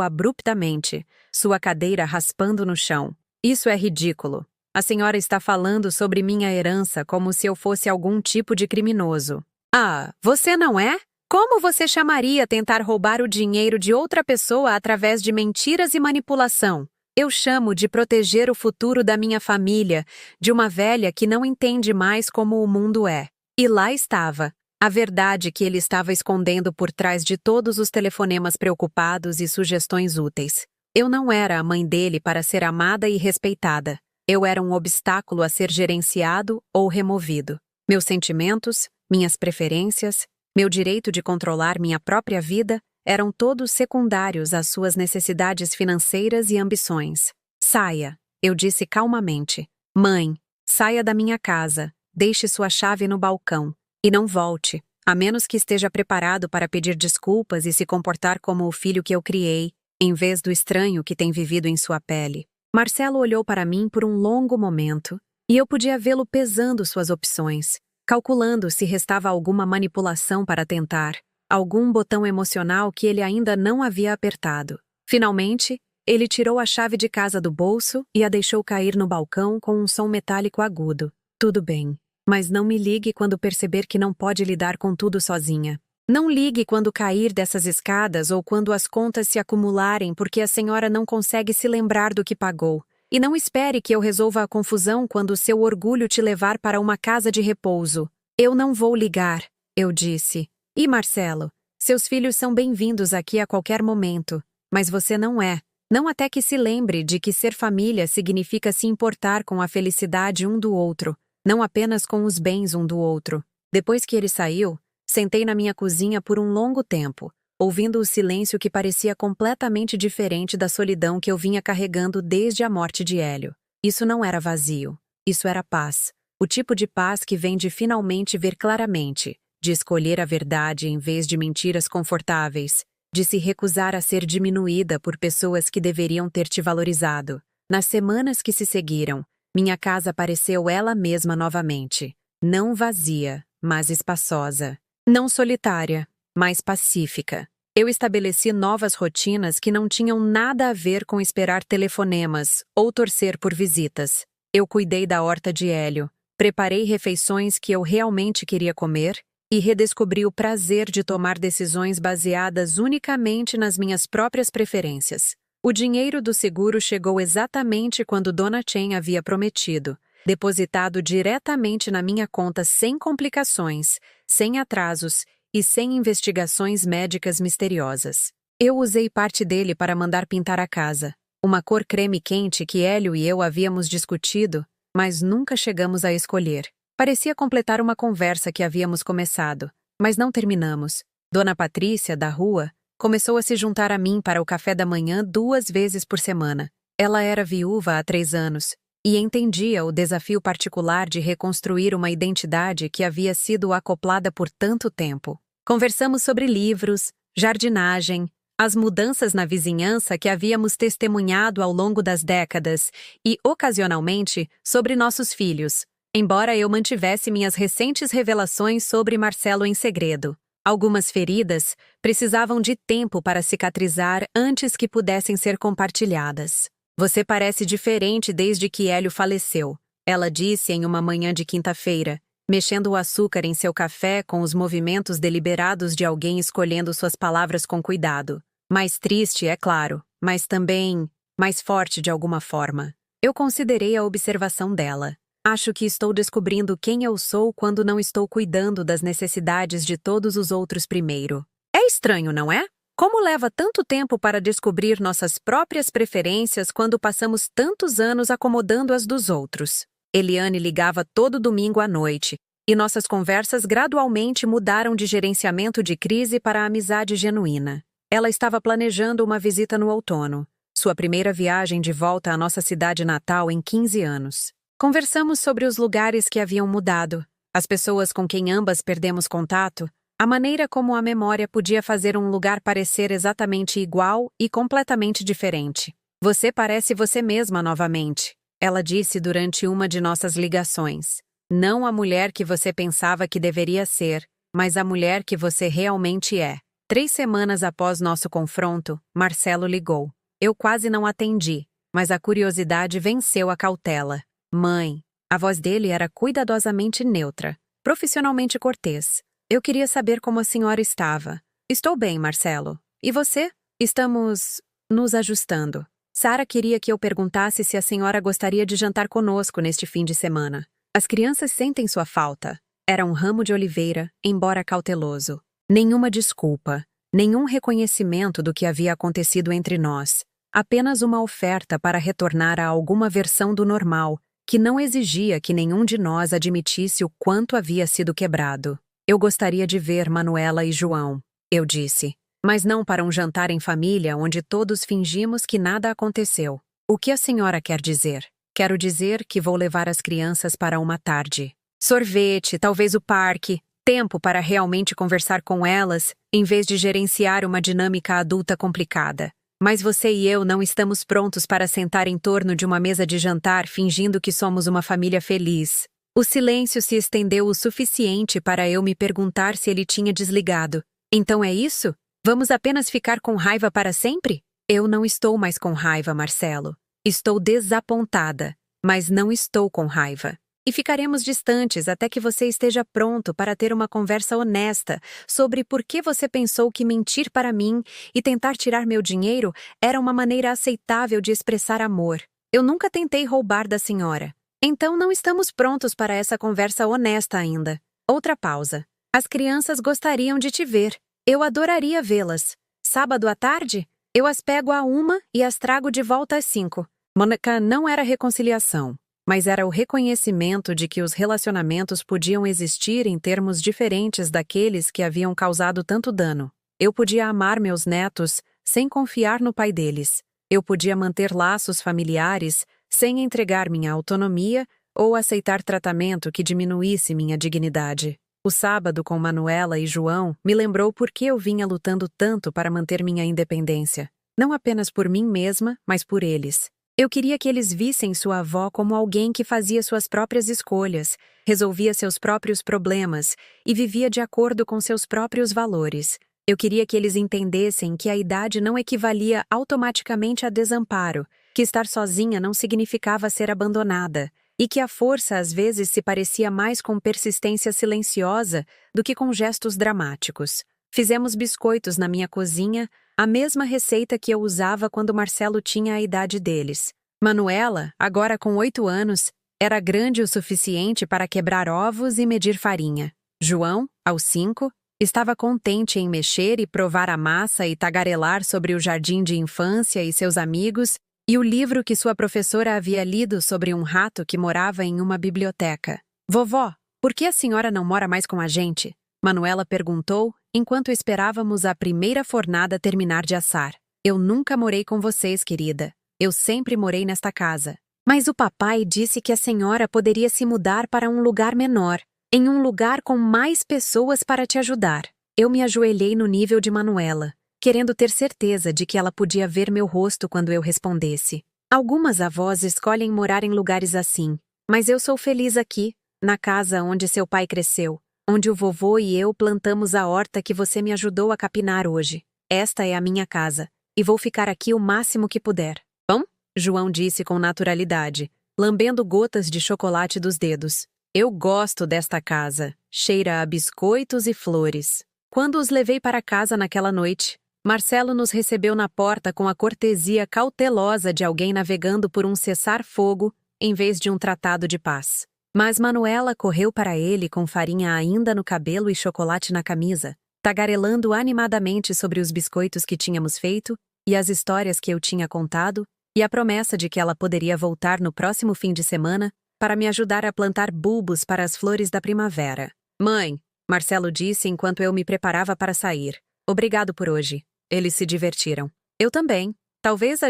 abruptamente, sua cadeira raspando no chão. Isso é ridículo. A senhora está falando sobre minha herança como se eu fosse algum tipo de criminoso. Ah, você não é? Como você chamaria tentar roubar o dinheiro de outra pessoa através de mentiras e manipulação? Eu chamo de proteger o futuro da minha família, de uma velha que não entende mais como o mundo é. E lá estava, a verdade que ele estava escondendo por trás de todos os telefonemas preocupados e sugestões úteis. Eu não era a mãe dele para ser amada e respeitada. Eu era um obstáculo a ser gerenciado ou removido. Meus sentimentos, minhas preferências, meu direito de controlar minha própria vida eram todos secundários às suas necessidades financeiras e ambições. Saia, eu disse calmamente. Mãe, saia da minha casa, deixe sua chave no balcão e não volte, a menos que esteja preparado para pedir desculpas e se comportar como o filho que eu criei, em vez do estranho que tem vivido em sua pele. Marcelo olhou para mim por um longo momento e eu podia vê-lo pesando suas opções, calculando se restava alguma manipulação para tentar, algum botão emocional que ele ainda não havia apertado. Finalmente, ele tirou a chave de casa do bolso e a deixou cair no balcão com um som metálico agudo. Tudo bem, mas não me ligue quando perceber que não pode lidar com tudo sozinha. Não ligue quando cair dessas escadas ou quando as contas se acumularem porque a senhora não consegue se lembrar do que pagou. E não espere que eu resolva a confusão quando seu orgulho te levar para uma casa de repouso. Eu não vou ligar, eu disse. E Marcelo, seus filhos são bem-vindos aqui a qualquer momento, mas você não é. Não até que se lembre de que ser família significa se importar com a felicidade um do outro, não apenas com os bens um do outro. Depois que ele saiu, sentei na minha cozinha por um longo tempo, ouvindo o silêncio que parecia completamente diferente da solidão que eu vinha carregando desde a morte de Hélio. Isso não era vazio. Isso era paz. O tipo de paz que vem de finalmente ver claramente, de escolher a verdade em vez de mentiras confortáveis, de se recusar a ser diminuída por pessoas que deveriam ter te valorizado. Nas semanas que se seguiram, minha casa pareceu ela mesma novamente. Não vazia, mas espaçosa. Não solitária, mas pacífica. Eu estabeleci novas rotinas que não tinham nada a ver com esperar telefonemas ou torcer por visitas. Eu cuidei da horta de Hélio, preparei refeições que eu realmente queria comer e redescobri o prazer de tomar decisões baseadas unicamente nas minhas próprias preferências. O dinheiro do seguro chegou exatamente quando Dona Chen havia prometido, depositado diretamente na minha conta sem complicações, sem atrasos e sem investigações médicas misteriosas. Eu usei parte dele para mandar pintar a casa, uma cor creme quente que Hélio e eu havíamos discutido, mas nunca chegamos a escolher. Parecia completar uma conversa que havíamos começado, mas não terminamos. Dona Patrícia, da rua, começou a se juntar a mim para o café da manhã 2 vezes por semana. Ela era viúva há 3 anos e entendia o desafio particular de reconstruir uma identidade que havia sido acoplada por tanto tempo. Conversamos sobre livros, jardinagem, as mudanças na vizinhança que havíamos testemunhado ao longo das décadas e, ocasionalmente, sobre nossos filhos, embora eu mantivesse minhas recentes revelações sobre Marcelo em segredo. Algumas feridas precisavam de tempo para cicatrizar antes que pudessem ser compartilhadas. Você parece diferente desde que Hélio faleceu, ela disse em uma manhã de quinta-feira, mexendo o açúcar em seu café com os movimentos deliberados de alguém escolhendo suas palavras com cuidado. Mais triste, é claro, mas também mais forte de alguma forma. Eu considerei a observação dela. Acho que estou descobrindo quem eu sou quando não estou cuidando das necessidades de todos os outros primeiro. É estranho, não é? Como leva tanto tempo para descobrir nossas próprias preferências quando passamos tantos anos acomodando as dos outros? Eliane ligava todo domingo à noite, e nossas conversas gradualmente mudaram de gerenciamento de crise para a amizade genuína. Ela estava planejando uma visita no outono, sua primeira viagem de volta à nossa cidade natal em 15 anos. Conversamos sobre os lugares que haviam mudado, as pessoas com quem ambas perdemos contato, a maneira como a memória podia fazer um lugar parecer exatamente igual e completamente diferente. Você parece você mesma novamente, ela disse durante uma de nossas ligações. Não a mulher que você pensava que deveria ser, mas a mulher que você realmente é. 3 semanas após nosso confronto, Marcelo ligou. Eu quase não atendi, mas a curiosidade venceu a cautela. Mãe. A voz dele era cuidadosamente neutra, profissionalmente cortês. Eu queria saber como a senhora estava. Estou bem, Marcelo. E você? Estamos nos ajustando. Sara queria que eu perguntasse se a senhora gostaria de jantar conosco neste fim de semana. As crianças sentem sua falta. Era um ramo de oliveira, embora cauteloso. Nenhuma desculpa, nenhum reconhecimento do que havia acontecido entre nós. Apenas uma oferta para retornar a alguma versão do normal, que não exigia que nenhum de nós admitisse o quanto havia sido quebrado. Eu gostaria de ver Manuela e João, eu disse. Mas não para um jantar em família onde todos fingimos que nada aconteceu. O que a senhora quer dizer? Quero dizer que vou levar as crianças para uma tarde. Sorvete, talvez o parque, tempo para realmente conversar com elas, em vez de gerenciar uma dinâmica adulta complicada. Mas você e eu não estamos prontos para sentar em torno de uma mesa de jantar fingindo que somos uma família feliz. O silêncio se estendeu o suficiente para eu me perguntar se ele tinha desligado. Então é isso? Vamos apenas ficar com raiva para sempre? Eu não estou mais com raiva, Marcelo. Estou desapontada, mas não estou com raiva. E ficaremos distantes até que você esteja pronto para ter uma conversa honesta sobre por que você pensou que mentir para mim e tentar tirar meu dinheiro era uma maneira aceitável de expressar amor. Eu nunca tentei roubar da senhora. Então não estamos prontos para essa conversa honesta ainda. Outra pausa. As crianças gostariam de te ver. Eu adoraria vê-las. Sábado à tarde? Eu as pego à 1 e as trago de volta às 5. Mônica, não era reconciliação, mas era o reconhecimento de que os relacionamentos podiam existir em termos diferentes daqueles que haviam causado tanto dano. Eu podia amar meus netos sem confiar no pai deles. Eu podia manter laços familiares sem entregar minha autonomia ou aceitar tratamento que diminuísse minha dignidade. O sábado com Manuela e João me lembrou por que eu vinha lutando tanto para manter minha independência. Não apenas por mim mesma, mas por eles. Eu queria que eles vissem sua avó como alguém que fazia suas próprias escolhas, resolvia seus próprios problemas e vivia de acordo com seus próprios valores. Eu queria que eles entendessem que a idade não equivalia automaticamente a desamparo, que estar sozinha não significava ser abandonada, e que a força às vezes se parecia mais com persistência silenciosa do que com gestos dramáticos. Fizemos biscoitos na minha cozinha, a mesma receita que eu usava quando Marcelo tinha a idade deles. Manuela, agora com 8 anos, era grande o suficiente para quebrar ovos e medir farinha. João, aos 5, estava contente em mexer e provar a massa e tagarelar sobre o jardim de infância e seus amigos e o livro que sua professora havia lido sobre um rato que morava em uma biblioteca. "Vovó, por que a senhora não mora mais com a gente?" Manuela perguntou, enquanto esperávamos a primeira fornada terminar de assar. "Eu nunca morei com vocês, querida. Eu sempre morei nesta casa. Mas o papai disse que a senhora poderia se mudar para um lugar menor, em um lugar com mais pessoas para te ajudar." Eu me ajoelhei no nível de Manuela, querendo ter certeza de que ela podia ver meu rosto quando eu respondesse. "Algumas avós escolhem morar em lugares assim, mas eu sou feliz aqui, na casa onde seu pai cresceu, onde o vovô e eu plantamos a horta que você me ajudou a capinar hoje. Esta é a minha casa, e vou ficar aqui o máximo que puder." "Bom?" João disse com naturalidade, lambendo gotas de chocolate dos dedos. "Eu gosto desta casa. Cheira a biscoitos e flores." Quando os levei para casa naquela noite, Marcelo nos recebeu na porta com a cortesia cautelosa de alguém navegando por um cessar-fogo em vez de um tratado de paz. Mas Manuela correu para ele com farinha ainda no cabelo e chocolate na camisa, tagarelando animadamente sobre os biscoitos que tínhamos feito e as histórias que eu tinha contado, e a promessa de que ela poderia voltar no próximo fim de semana para me ajudar a plantar bulbos para as flores da primavera. "Mãe", Marcelo disse enquanto eu me preparava para sair, "obrigado por hoje." Eles se divertiram. "Eu também. Talvez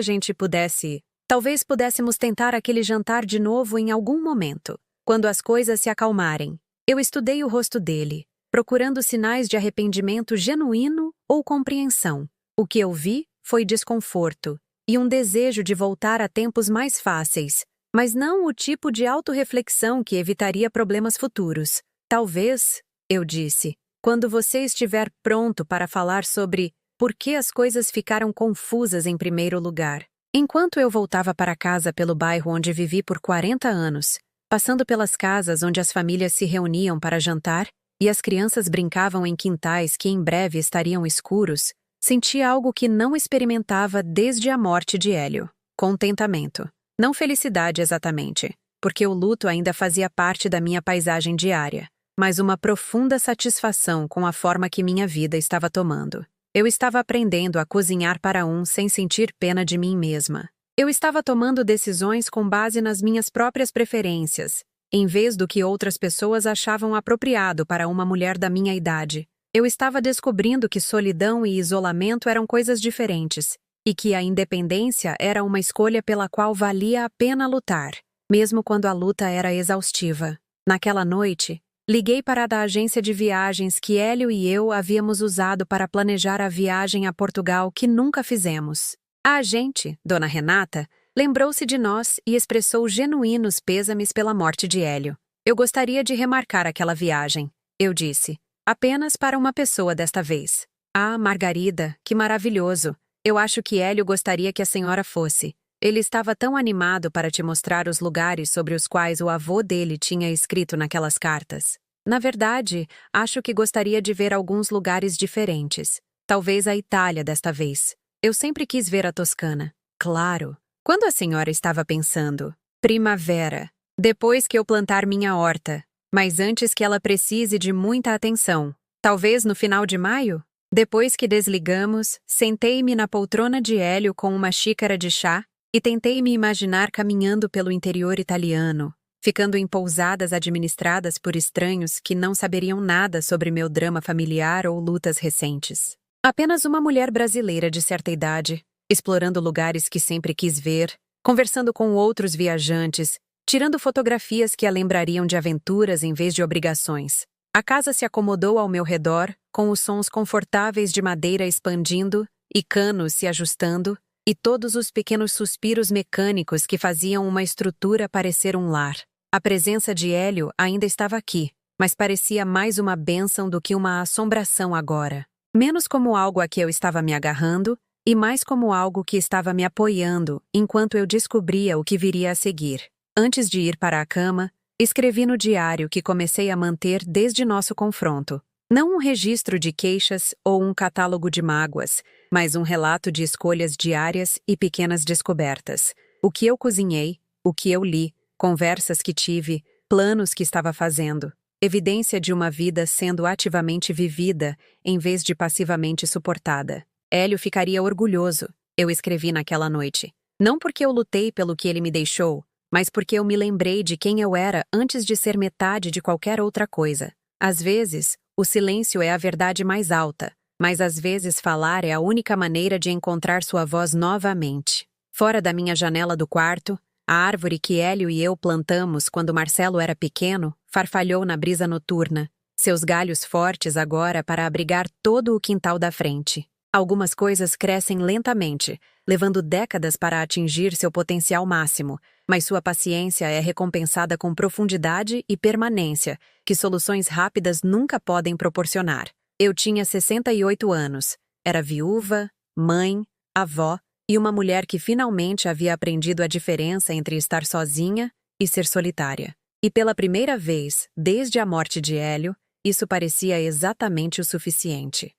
pudéssemos tentar aquele jantar de novo em algum momento, quando as coisas se acalmarem." Eu estudei o rosto dele, procurando sinais de arrependimento genuíno ou compreensão. O que eu vi foi desconforto e um desejo de voltar a tempos mais fáceis, mas não o tipo de autorreflexão que evitaria problemas futuros. "Talvez", eu disse, "quando você estiver pronto para falar sobre por que as coisas ficaram confusas em primeiro lugar." Enquanto eu voltava para casa pelo bairro onde vivi por 40 anos, passando pelas casas onde as famílias se reuniam para jantar e as crianças brincavam em quintais que em breve estariam escuros, senti algo que não experimentava desde a morte de Hélio: contentamento. Não felicidade exatamente, porque o luto ainda fazia parte da minha paisagem diária, mas uma profunda satisfação com a forma que minha vida estava tomando. Eu estava aprendendo a cozinhar para sem sentir pena de mim mesma. Eu estava tomando decisões com base nas minhas próprias preferências, em vez do que outras pessoas achavam apropriado para uma mulher da minha idade. Eu estava descobrindo que solidão e isolamento eram coisas diferentes, e que a independência era uma escolha pela qual valia a pena lutar, mesmo quando a luta era exaustiva. Naquela noite, liguei para a da agência de viagens que Hélio e eu havíamos usado para planejar a viagem a Portugal que nunca fizemos. A agente, Dona Renata, lembrou-se de nós e expressou genuínos pêsames pela morte de Hélio. "Eu gostaria de remarcar aquela viagem", eu disse. "Apenas para uma pessoa desta vez." "Ah, Margarida, que maravilhoso. Eu acho que Hélio gostaria que a senhora fosse. Ele estava tão animado para te mostrar os lugares sobre os quais o avô dele tinha escrito naquelas cartas. Na verdade, acho que gostaria de ver alguns lugares diferentes. Talvez a Itália desta vez. Eu sempre quis ver a Toscana." "Claro." "Quando a senhora estava pensando?" "Primavera. Depois que eu plantar minha horta. Mas antes que ela precise de muita atenção. Talvez no final de maio?" Depois que desligamos, sentei-me na poltrona de Hélio com uma xícara de chá e tentei me imaginar caminhando pelo interior italiano, ficando em pousadas administradas por estranhos que não saberiam nada sobre meu drama familiar ou lutas recentes. Apenas uma mulher brasileira de certa idade, explorando lugares que sempre quis ver, conversando com outros viajantes, tirando fotografias que a lembrariam de aventuras em vez de obrigações. A casa se acomodou ao meu redor, com os sons confortáveis de madeira expandindo e canos se ajustando, e todos os pequenos suspiros mecânicos que faziam uma estrutura parecer um lar. A presença de Hélio ainda estava aqui, mas parecia mais uma bênção do que uma assombração agora. Menos como algo a que eu estava me agarrando, e mais como algo que estava me apoiando enquanto eu descobria o que viria a seguir. Antes de ir para a cama, escrevi no diário que comecei a manter desde nosso confronto. Não um registro de queixas ou um catálogo de mágoas, mas um relato de escolhas diárias e pequenas descobertas. O que eu cozinhei, o que eu li, conversas que tive, planos que estava fazendo. Evidência de uma vida sendo ativamente vivida, em vez de passivamente suportada. Hélio ficaria orgulhoso, eu escrevi naquela noite. Não porque eu lutei pelo que ele me deixou, mas porque eu me lembrei de quem eu era antes de ser metade de qualquer outra coisa. Às vezes, o silêncio é a verdade mais alta, mas às vezes falar é a única maneira de encontrar sua voz novamente. Fora da minha janela do quarto, a árvore que Hélio e eu plantamos quando Marcelo era pequeno farfalhou na brisa noturna, seus galhos fortes agora para abrigar todo o quintal da frente. Algumas coisas crescem lentamente, levando décadas para atingir seu potencial máximo, mas sua paciência é recompensada com profundidade e permanência, que soluções rápidas nunca podem proporcionar. Eu tinha 68 anos, era viúva, mãe, avó e uma mulher que finalmente havia aprendido a diferença entre estar sozinha e ser solitária. E pela primeira vez, desde a morte de Hélio, isso parecia exatamente o suficiente.